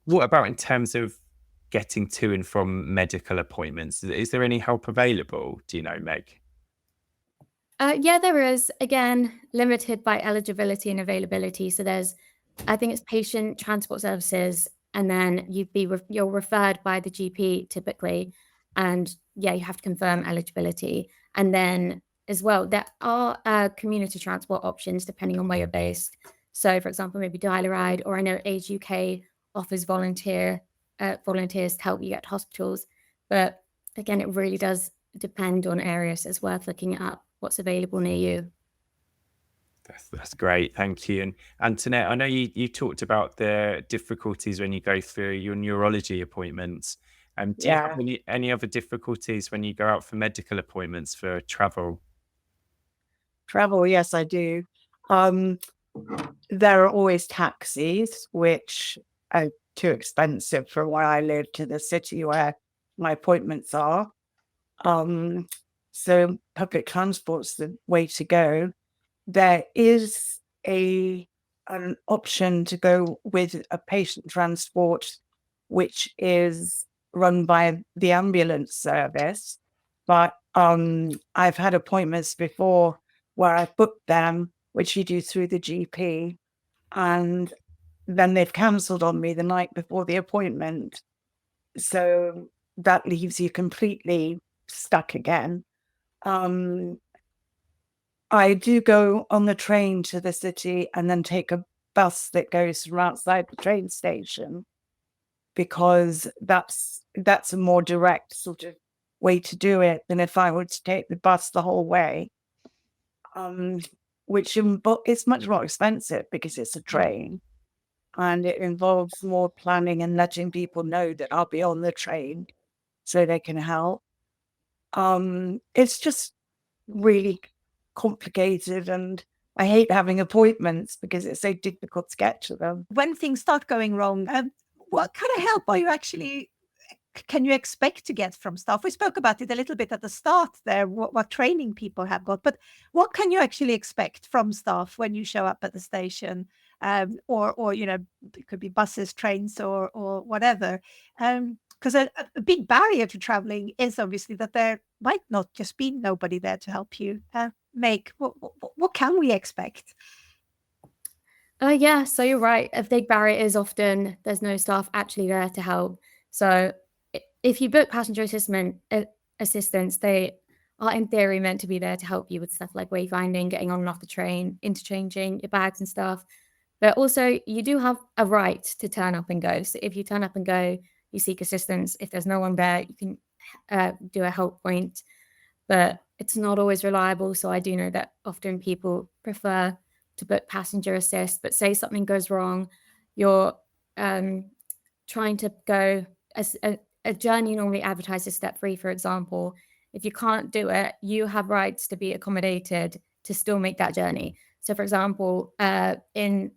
What about in terms of getting to and from medical appointments? Is there any help available? Do you know, Meg? Yeah, there is. Again, limited by eligibility and availability. So I think it's patient transport services, and then you're referred by the GP typically, and yeah, you have to confirm eligibility. And then as well, there are community transport options depending on where you're based. So for example, maybe Dial-A-Ride, or I know Age UK offers volunteers to help you get to hospitals. But again, it really does depend on areas. So it's worth looking up what's available near you. That's great. Thank you. And Antoinette, I know you talked about the difficulties when you go through your neurology appointments. Do you have Yeah. any other difficulties when you go out for medical appointments for travel? Travel, yes, I do. Um, there are always taxis, which are too expensive for where I live to the city where my appointments are. So public transport's the way to go. There is an option to go with a patient transport, which is run by the ambulance service. But I've had appointments before where I've booked them, which you do through the GP, and then they've cancelled on me the night before the appointment. So that leaves you completely stuck again. I do go on the train to the city and then take a bus that goes from outside the train station, because that's a more direct sort of way to do it than if I were to take the bus the whole way, which it's much more expensive because it's a train and it involves more planning and letting people know that I'll be on the train so they can help. It's just really complicated, and I hate having appointments because it's so difficult to get to them. When things start going wrong, what kind of help are you actually can you expect to get from staff? We spoke about it a little bit at the start there, what training people have got, but what can you actually expect from staff when you show up at the station? Or it could be buses, trains, or whatever. Because a big barrier to traveling is obviously that there might not just be nobody there to help you. Meg, what can we expect? Yeah, so you're right. A big barrier is often there's no staff actually there to help. So if you book passenger assistance, they are in theory meant to be there to help you with stuff like wayfinding, getting on and off the train, interchanging your bags and stuff. But also you do have a right to turn up and go. So if you turn up and go, you seek assistance. If there's no one there, you can do a help point, but it's not always reliable. So I do know that often people prefer to book passenger assist, but say something goes wrong, you're trying to go a journey normally advertised as step 3, for example. If you can't do it, you have rights to be accommodated to still make that journey. So for example, in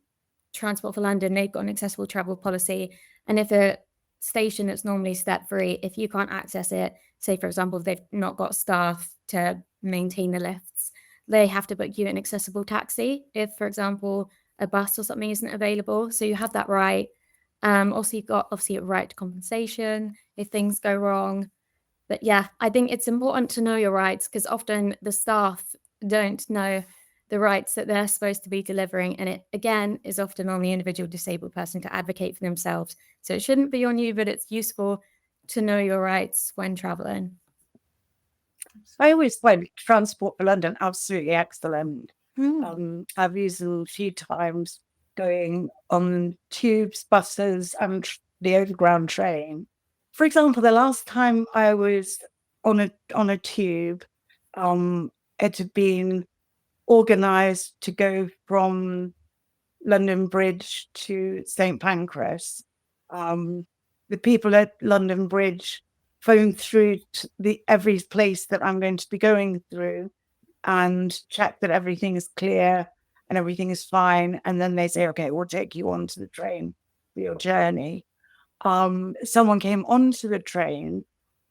Transport for London, they've got an accessible travel policy, and if a station that's normally step 3, if you can't access it, say for example if they've not got staff to maintain the lifts, they have to book you an accessible taxi if, for example, a bus or something isn't available. So you have that right. Also you've got obviously a right to compensation if things go wrong. But yeah, I think it's important to know your rights, because often the staff don't know the rights that they're supposed to be delivering. And it, again, is often on the individual disabled person to advocate for themselves. So it shouldn't be on you, but it's useful to know your rights when traveling. I always find Transport for London absolutely excellent. I've used them a few times going on tubes, buses, and the overground train. For example, the last time I was on a tube, it had been organised to go from London Bridge to St Pancras. The people at London Bridge phone through to every place that I'm going to be going through and check that everything is clear and everything is fine. And then they say, okay, we'll take you onto the train for your journey. Someone came onto the train,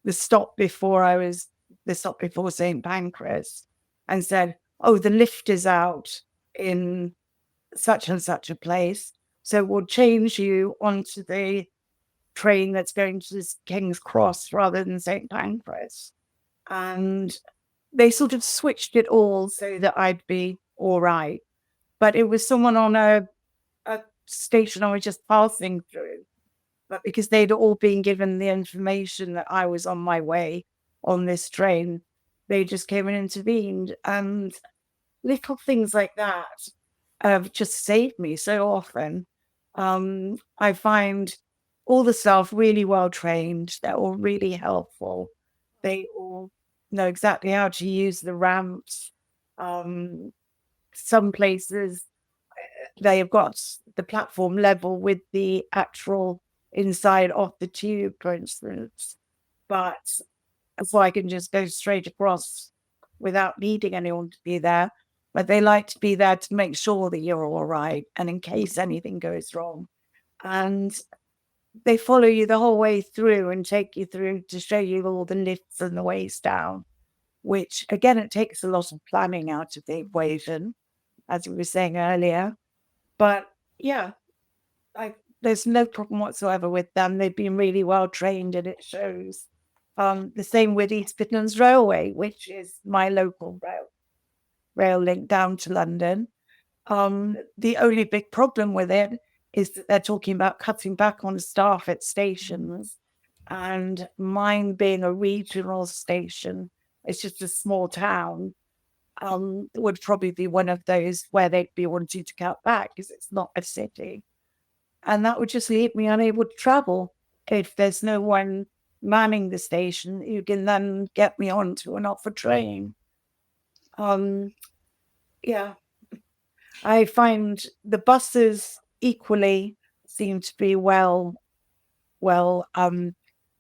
the stop before St Pancras, and said, oh, the lift is out in such and such a place, so we'll change you onto the train that's going to King's Cross rather than St Pancras. And they sort of switched it all so that I'd be all right. But it was someone on a station I was just passing through. But because they'd all been given the information that I was on my way on this train, they just came and intervened. And little things like that have just saved me so often. I find all the staff really well trained. They're all really helpful. They all know exactly how to use the ramps. Some places they have got the platform level with the actual inside of the tube, for instance. but so I can just go straight across without needing anyone to be there. But they like to be there to make sure that you're all right and in case anything goes wrong. And they follow you the whole way through and take you through to show you all the lifts and the ways down, which again, it takes a lot of planning out of the equation, as we were saying earlier. But yeah, there's no problem whatsoever with them. They've been really well trained and it shows. The same with East Midlands Railway, which is my local rail link down to London. The only big problem with it is that they're talking about cutting back on staff at stations, and mine being a regional station, it's just a small town, would probably be one of those where they'd be wanting to cut back because it's not a city. And that would just leave me unable to travel. If there's no one manning the station, you can then get me onto an Oxford train. Yeah, I find the buses equally seem to be well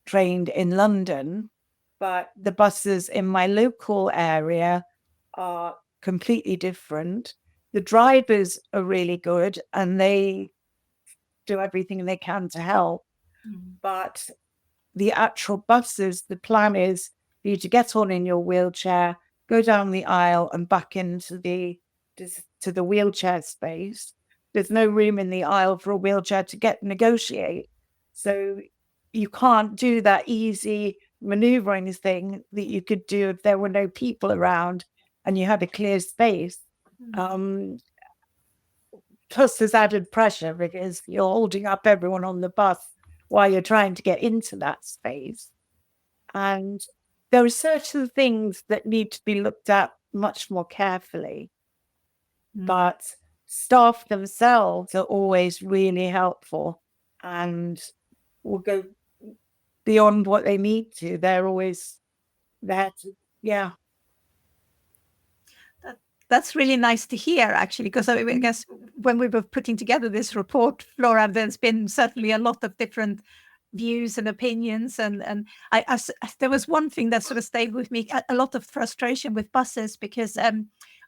trained in London, but the buses in my local area are completely different. The drivers are really good and they do everything they can to help, but the actual buses, the plan is for you to get on in your wheelchair, go down the aisle and back into the wheelchair space. There's no room in the aisle for a wheelchair to negotiate. So you can't do that easy maneuvering thing that you could do if there were no people around and you had a clear space. Plus there's added pressure because you're holding up everyone on the bus while you're trying to get into that space. And there are certain things that need to be looked at much more carefully. But staff themselves are always really helpful and will go beyond what they need to. They're always there to, yeah. That's really nice to hear, actually, because I guess when we were putting together this report, Flora, there's been certainly a lot of different views and opinions, and there was one thing that sort of stayed with me: a lot of frustration with buses, because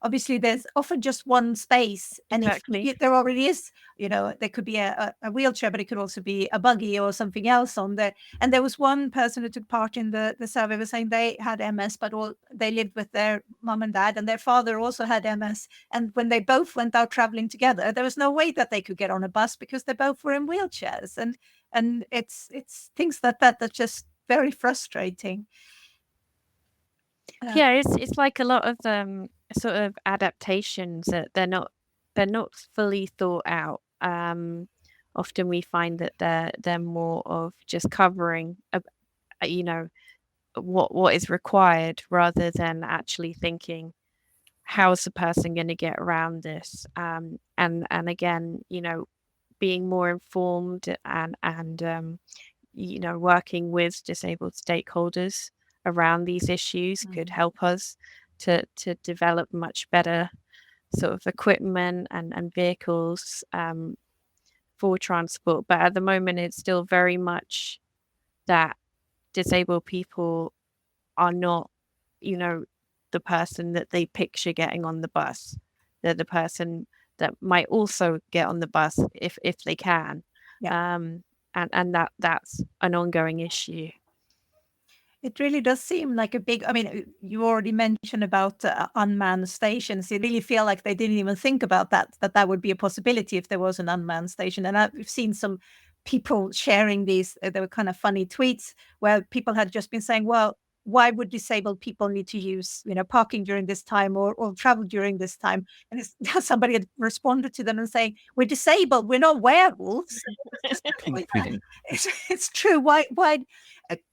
obviously there's often just one space, and if there already is, there could be a wheelchair, but it could also be a buggy or something else on there. And there was one person who took part in the survey was saying they had MS, but they lived with their mum and dad, and their father also had MS. And when they both went out traveling together, there was no way that they could get on a bus because they both were in wheelchairs. And it's things like that that's just very frustrating. Yeah, it's like a lot of sort of adaptations that they're not fully thought out. Often we find that they're more of just covering what is required rather than actually thinking, how's the person going to get around this, and again, being more informed and working with disabled stakeholders around these issues could help us to develop much better sort of equipment and vehicles for transport. But at the moment, it's still very much that disabled people are not, the person that they picture getting on the bus. They're the person that might also get on the bus if they can. Yeah. And that's an ongoing issue. It really does seem like you already mentioned about unmanned stations. You really feel like they didn't even think about that would be a possibility if there was an unmanned station. And I've seen some people sharing these, they were kind of funny tweets where people had just been saying, well, why would disabled people need to use, parking during this time or travel during this time? And somebody had responded to them and saying, we're disabled, we're not werewolves. It's true. Why,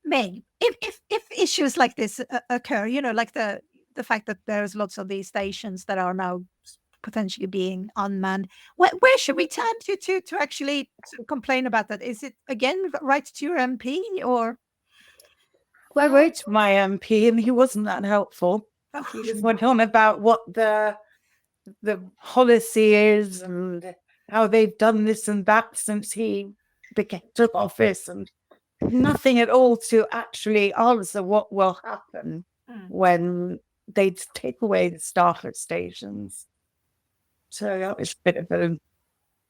Meg, if issues like this occur, like the fact that there's lots of these stations that are now potentially being unmanned, where should we turn to actually complain about that? Is it again right to your MP or? Well, I wrote to my MP and he wasn't that helpful. He just went on about what the policy is and how they've done this and that since he took office. And nothing at all to actually answer what will happen when they take away the staff at stations. So that was a bit of a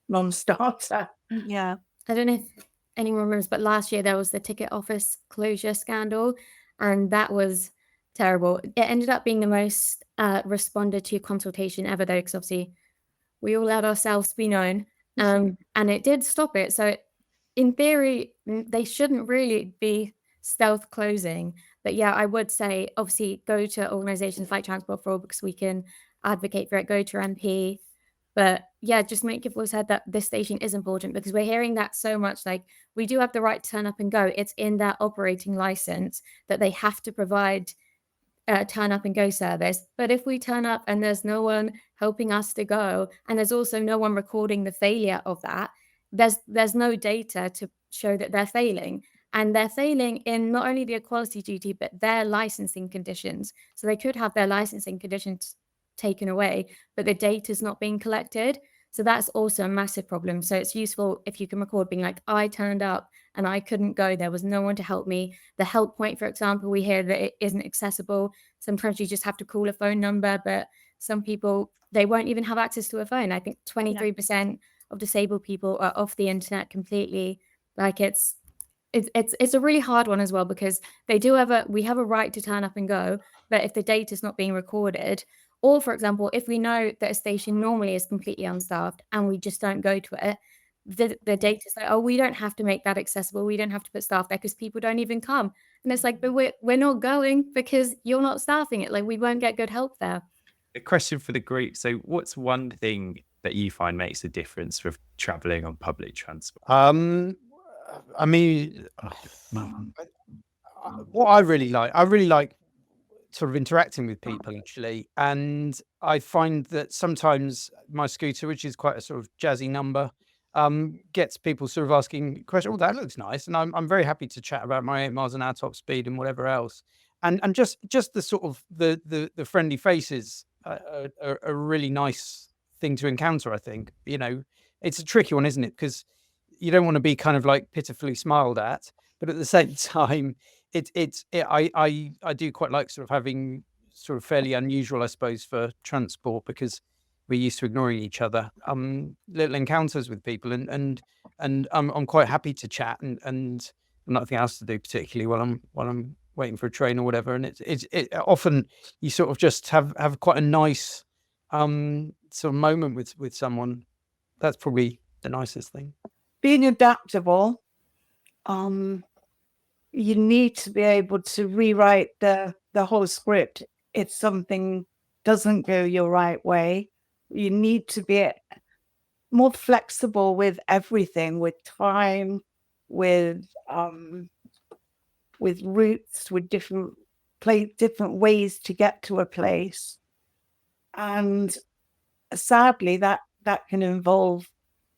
non-starter. Yeah. I don't know if anyone remembers, but last year there was the ticket office closure scandal, and that was terrible. It ended up being the most responded to consultation ever, though, because obviously we all let ourselves be known, and it did stop it. So in theory, they shouldn't really be stealth closing. But yeah, I would say obviously go to organizations like Transport for All because we can advocate for it, go to your MP. But yeah, just make your voice heard that this station is important, because we're hearing that so much. Like, we do have the right to turn up and go. It's in their operating license that they have to provide turn up and go service. But if we turn up and there's no one helping us to go, and there's also no one recording the failure of that, there's no data to show that they're failing. And they're failing in not only the equality duty, but their licensing conditions. So they could have their licensing conditions taken away, but the data is not being collected. So that's also a massive problem. So it's useful if you can record being like, I turned up and I couldn't go. There was no one to help me. The help point, for example, we hear that it isn't accessible. Sometimes you just have to call a phone number, but some people, they won't even have access to a phone. I think 23% of disabled people are off the internet completely. Like, it's a really hard one as well, because we have a right to turn up and go, but if the data is not being recorded, or for example, if we know that a station normally is completely unstaffed and we just don't go to it, the data is like, oh, we don't have to make that accessible. We don't have to put staff there because people don't even come. And it's like, but we're not going because you're not staffing it. Like, we won't get good help there. A question for the group. So what's one thing that you find makes a difference with traveling on public transport? I mean, what I really like sort of interacting with people, actually. And I find that sometimes my scooter, which is quite a sort of jazzy number, gets people sort of asking questions. Oh, that looks nice. And I'm very happy to chat about my 8 miles an hour top speed and whatever else. And just the sort of the friendly faces are a really nice thing to encounter, I think. You know, it's a tricky one, isn't it? Because you don't want to be kind of like pitifully smiled at, but at the same time, I do quite like sort of having sort of fairly unusual, I suppose, for transport, because we're used to ignoring each other. Little encounters with people, and I'm quite happy to chat and nothing else to do particularly while I'm waiting for a train or whatever. And it often you sort of just have quite a nice sort of moment with someone. That's probably the nicest thing. Being adaptable, you need to be able to rewrite the whole script if something doesn't go your right way. You need to be more flexible with everything, with time, with routes, with different ways to get to a place. And sadly, that can involve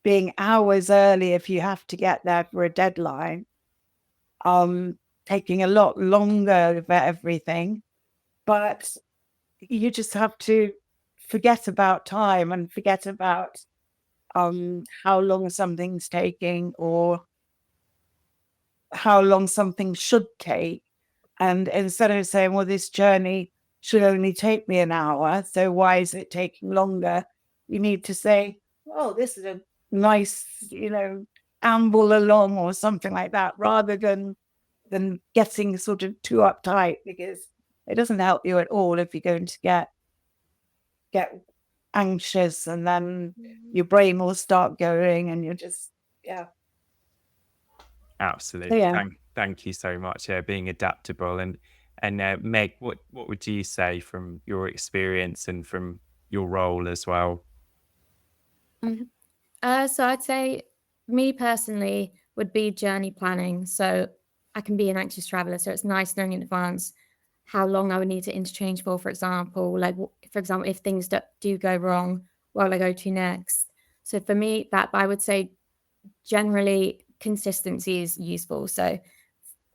being hours early if you have to get there for a deadline, taking a lot longer for everything. But you just have to forget about time and forget about how long something's taking or how long something should take. And instead of saying, well, this journey should only take me an hour, so why is it taking longer? You need to say, oh, this is a nice, amble along or something like that, rather than getting sort of too uptight, because it doesn't help you at all if you're going to get anxious, and then your brain will start going and you're just, Absolutely. So, yeah. Thank you so much. Yeah, being adaptable. And Meg, what would you say from your experience and from your role as well? So I'd say me personally would be journey planning. So I can be an anxious traveler, so it's nice knowing in advance how long I would need to interchange for example. Like, for example, if things do go wrong, where will I go to next? So for me, I would say generally consistency is useful. So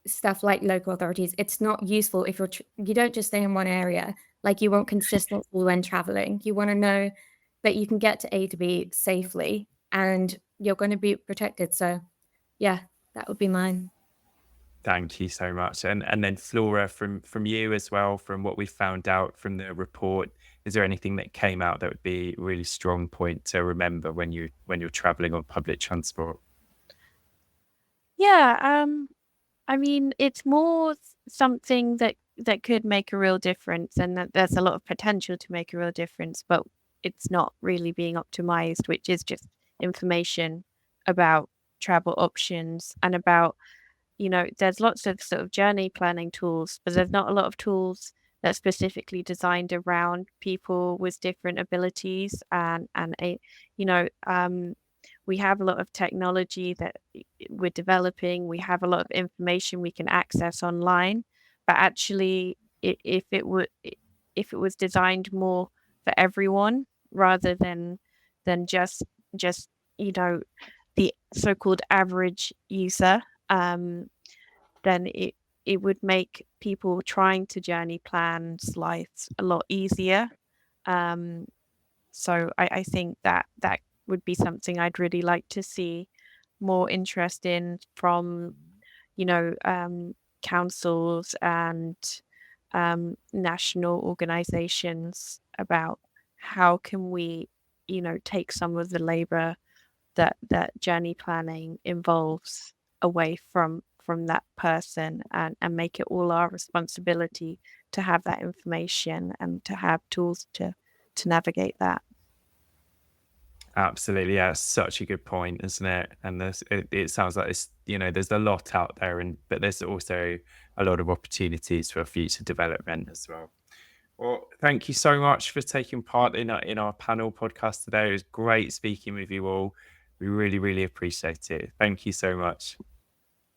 stuff like local authorities, it's not useful if you don't just stay in one area. Like, you want consistency when traveling. You want to know that you can get to A to B safely and you're going to be protected. So yeah, that would be mine. Thank you so much. And then Flora, from you as well, from what we found out from the report, is there anything that came out that would be a really strong point to remember when you're traveling on public transport? Yeah, I mean, it's more something that could make a real difference, and that there's a lot of potential to make a real difference, but it's not really being optimized, which is just information about travel options and about, there's lots of sort of journey planning tools, but there's not a lot of tools that are specifically designed around people with different abilities and we have a lot of technology that we're developing. We have a lot of information we can access online, but actually, if it was designed more for everyone rather than just the so-called average user, then it would make people trying to journey plan's lives a lot easier. So I think that would be something I'd really like to see more interest in from, councils and national organizations about how can we, take some of the labor that journey planning involves away from that person and make it all our responsibility to have that information and to have tools to navigate that. Absolutely, yeah, such a good point, isn't it? And it sounds like there's a lot out there, but there's also a lot of opportunities for future development as well. Well, thank you so much for taking part in our panel podcast today. It was great speaking with you all. We really, really appreciate it. Thank you so much.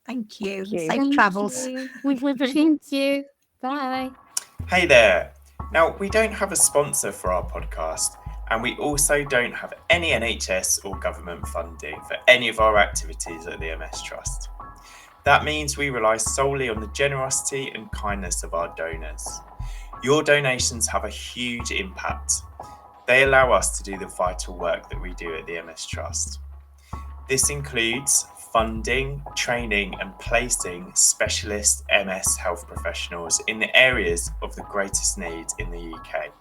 Thank you. Thank you. Safe Thank travels. you. Thank you. Bye. Hey there. Now, we don't have a sponsor for our podcast, and we also don't have any NHS or government funding for any of our activities at the MS Trust. That means we rely solely on the generosity and kindness of our donors. Your donations have a huge impact. They allow us to do the vital work that we do at the MS Trust. This includes funding, training and placing specialist MS health professionals in the areas of the greatest need in the UK.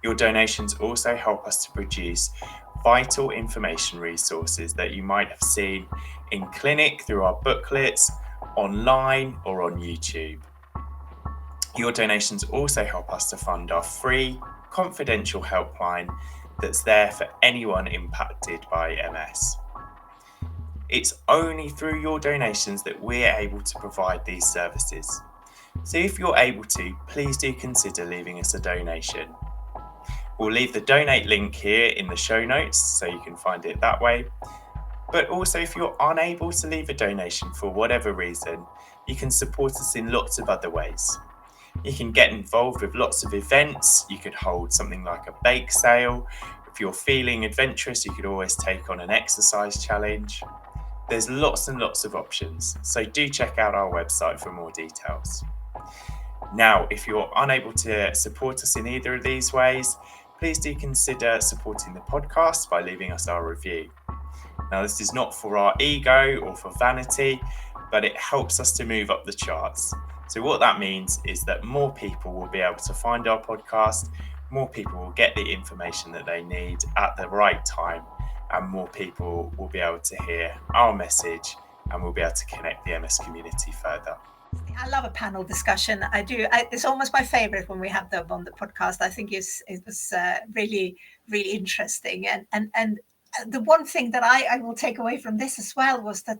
Your donations also help us to produce vital information resources that you might have seen in clinic through our booklets, online or on YouTube. Your donations also help us to fund our free, confidential helpline that's there for anyone impacted by MS. It's only through your donations that we're able to provide these services. So if you're able to, please do consider leaving us a donation. We'll leave the donate link here in the show notes so you can find it that way. But also, if you're unable to leave a donation for whatever reason, you can support us in lots of other ways. You can get involved with lots of events. You could hold something like a bake sale. If you're feeling adventurous, you could always take on an exercise challenge. There's lots and lots of options, so do check out our website for more details. Now, if you're unable to support us in either of these ways, please do consider supporting the podcast by leaving us our review. Now, this is not for our ego or for vanity, but it helps us to move up the charts. So what that means is that more people will be able to find our podcast, more people will get the information that they need at the right time, and more people will be able to hear our message and we'll be able to connect the MS community further. I love a panel discussion. I do. It's almost my favorite when we have them on the podcast. I think it was really, really interesting. And the one thing that I will take away from this as well was that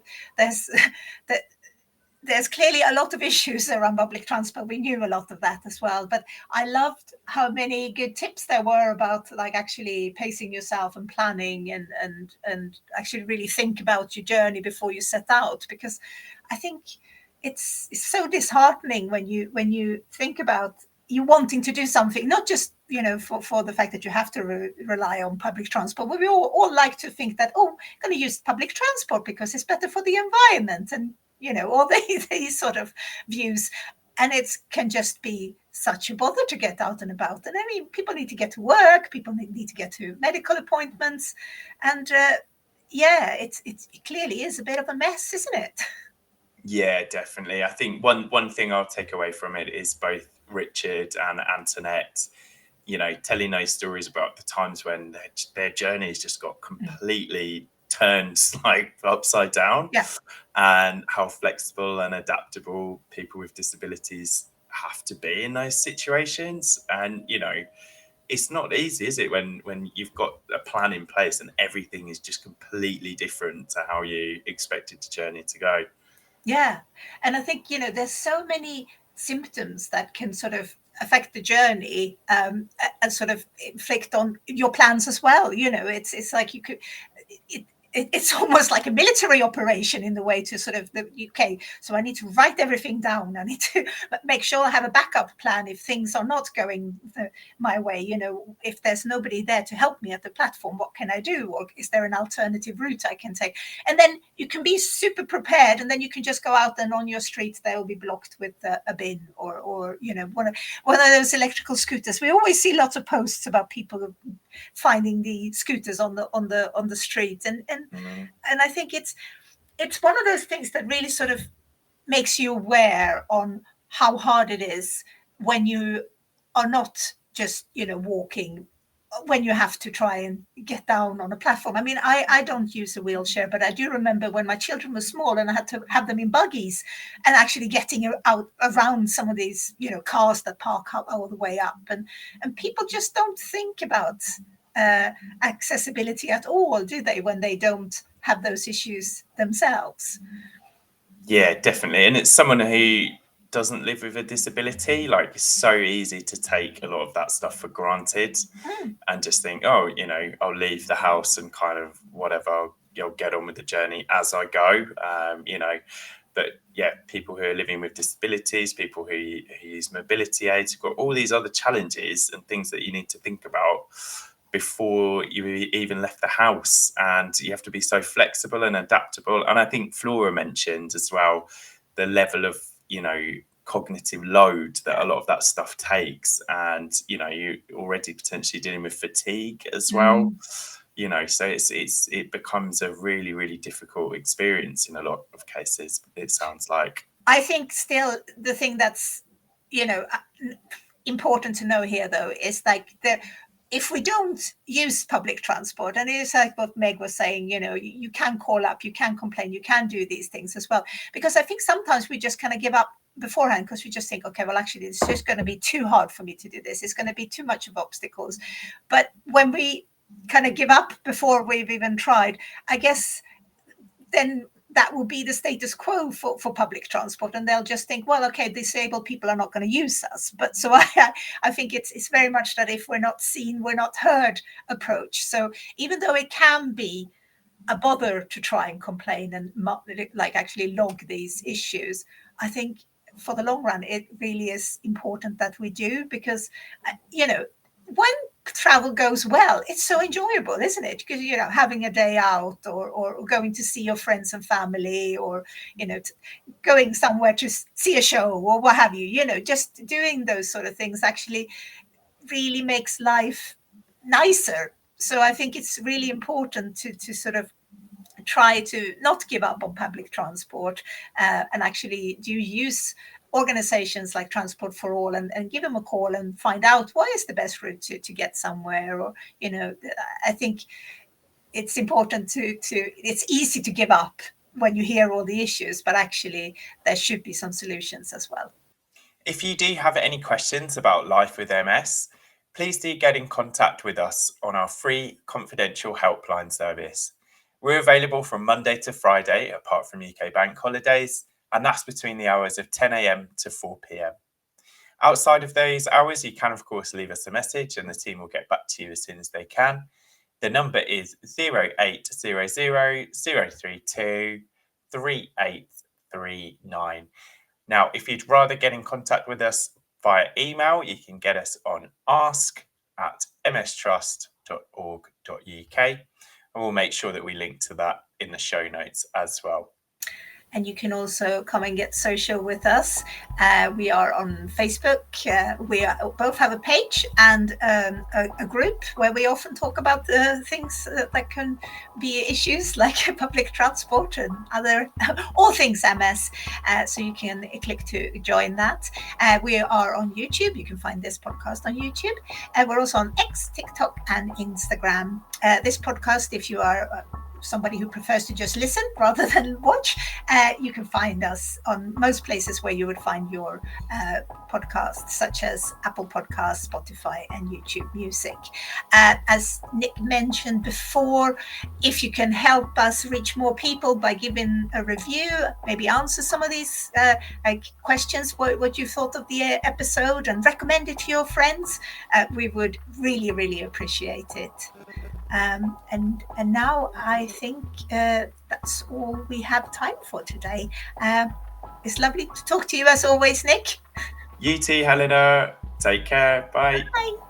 there's clearly a lot of issues around public transport. We knew a lot of that as well, but I loved how many good tips there were about like actually pacing yourself and planning and actually really think about your journey before you set out, because I think it's so disheartening when you think about you wanting to do something, not just for the fact that you have to rely on public transport, but we all like to think that, I'm going to use public transport because it's better for the environment, and all these sort of views. And it can just be such a bother to get out and about. And I mean, people need to get to work, people need to get to medical appointments. And it clearly is a bit of a mess, isn't it? Yeah, definitely. I think one thing I'll take away from it is both Richard and Antoinette, telling those stories about the times when their journeys just got completely turned like upside down, Yeah. and how flexible and adaptable people with disabilities have to be in those situations. And it's not easy, is it, when you've got a plan in place and everything is just completely different to how you expected the journey to go. Yeah. And I think, there's so many symptoms that can sort of affect the journey, and sort of inflict on your plans as well. It's like you could, it's almost like a military operation in the way to sort of okay, so I need to write everything down. I need to make sure I have a backup plan if things are not going my way. If there's nobody there to help me at the platform, what can I do? Or is there an alternative route I can take? And then you can be super prepared, and then you can just go out and on your street they'll be blocked with a bin or one of those electrical scooters. We always see lots of posts about people finding the scooters on the street, and I think it's one of those things that really sort of makes you aware on how hard it is when you are not just walking, when you have to try and get down on a platform. I mean, I don't use a wheelchair, but I do remember when my children were small and I had to have them in buggies, and actually getting out around some of these cars that park up all the way up, and people just don't think about accessibility at all, do they, when they don't have those issues themselves? Yeah, definitely. And it's someone who doesn't live with a disability, like, it's so easy to take a lot of that stuff for granted and just think, oh, I'll leave the house and kind of whatever, I'll get on with the journey as I go. But yeah, people who are living with disabilities, people who use mobility aids, have got all these other challenges and things that you need to think about before you even left the house, and you have to be so flexible and adaptable. And I think Flora mentioned as well the level of cognitive load that a lot of that stuff takes, and you're already potentially dealing with fatigue as well. So it becomes a really, really difficult experience in a lot of cases, it sounds like. I think still the thing that's important to know here, though, is like if we don't use public transport, and it's like what Meg was saying, you can call up, you can complain, you can do these things as well. Because I think sometimes we just kind of give up beforehand, because we just think, okay, well, actually, it's just going to be too hard for me to do this. It's going to be too much of obstacles. But when we kind of give up before we've even tried, I guess then that will be the status quo for public transport, and they'll just think, well, okay, disabled people are not going to use us. But so I think it's very much that if we're not seen, we're not heard approach. So even though it can be a bother to try and complain and like actually log these issues, I think for the long run it really is important that we do, because when travel goes well, it's so enjoyable, isn't it? Because having a day out, or going to see your friends and family, or going somewhere to see a show or what have you, just doing those sort of things actually really makes life nicer. So I think it's really important to sort of try to not give up on public transport, and actually do use organizations like Transport for All, and give them a call and find out what is the best route to get somewhere. Or I think it's important to it's easy to give up when you hear all the issues, but actually there should be some solutions as well. If you do have any questions about life with MS, please do get in contact with us on our free confidential helpline service. We're available from Monday to Friday, apart from UK bank holidays, and that's between the hours of 10 a.m. to 4 p.m. Outside of those hours, you can, of course, leave us a message and the team will get back to you as soon as they can. The number is 0800 032 3839. Now, if you'd rather get in contact with us via email, you can get us on ask@mstrust.org.uk, and we'll make sure that we link to that in the show notes as well. and you can also come and get social with us. We are on Facebook. We both have a page and a group where we often talk about things that can be issues like public transport and other all things MS. So you can click to join that. We are on YouTube. You can find this podcast on YouTube. We're also on X, TikTok, and Instagram. This podcast, if you are somebody who prefers to just listen rather than watch, you can find us on most places where you would find your podcasts, such as Apple Podcasts, Spotify, and YouTube Music. As Nick mentioned before, if you can help us reach more people by giving a review, maybe answer some of these questions, what you thought of the episode, and recommend it to your friends, we would really, really appreciate it. And now I think that's all we have time for today. It's lovely to talk to you as always, Nick. You too, Helena. Take care. Bye. Bye.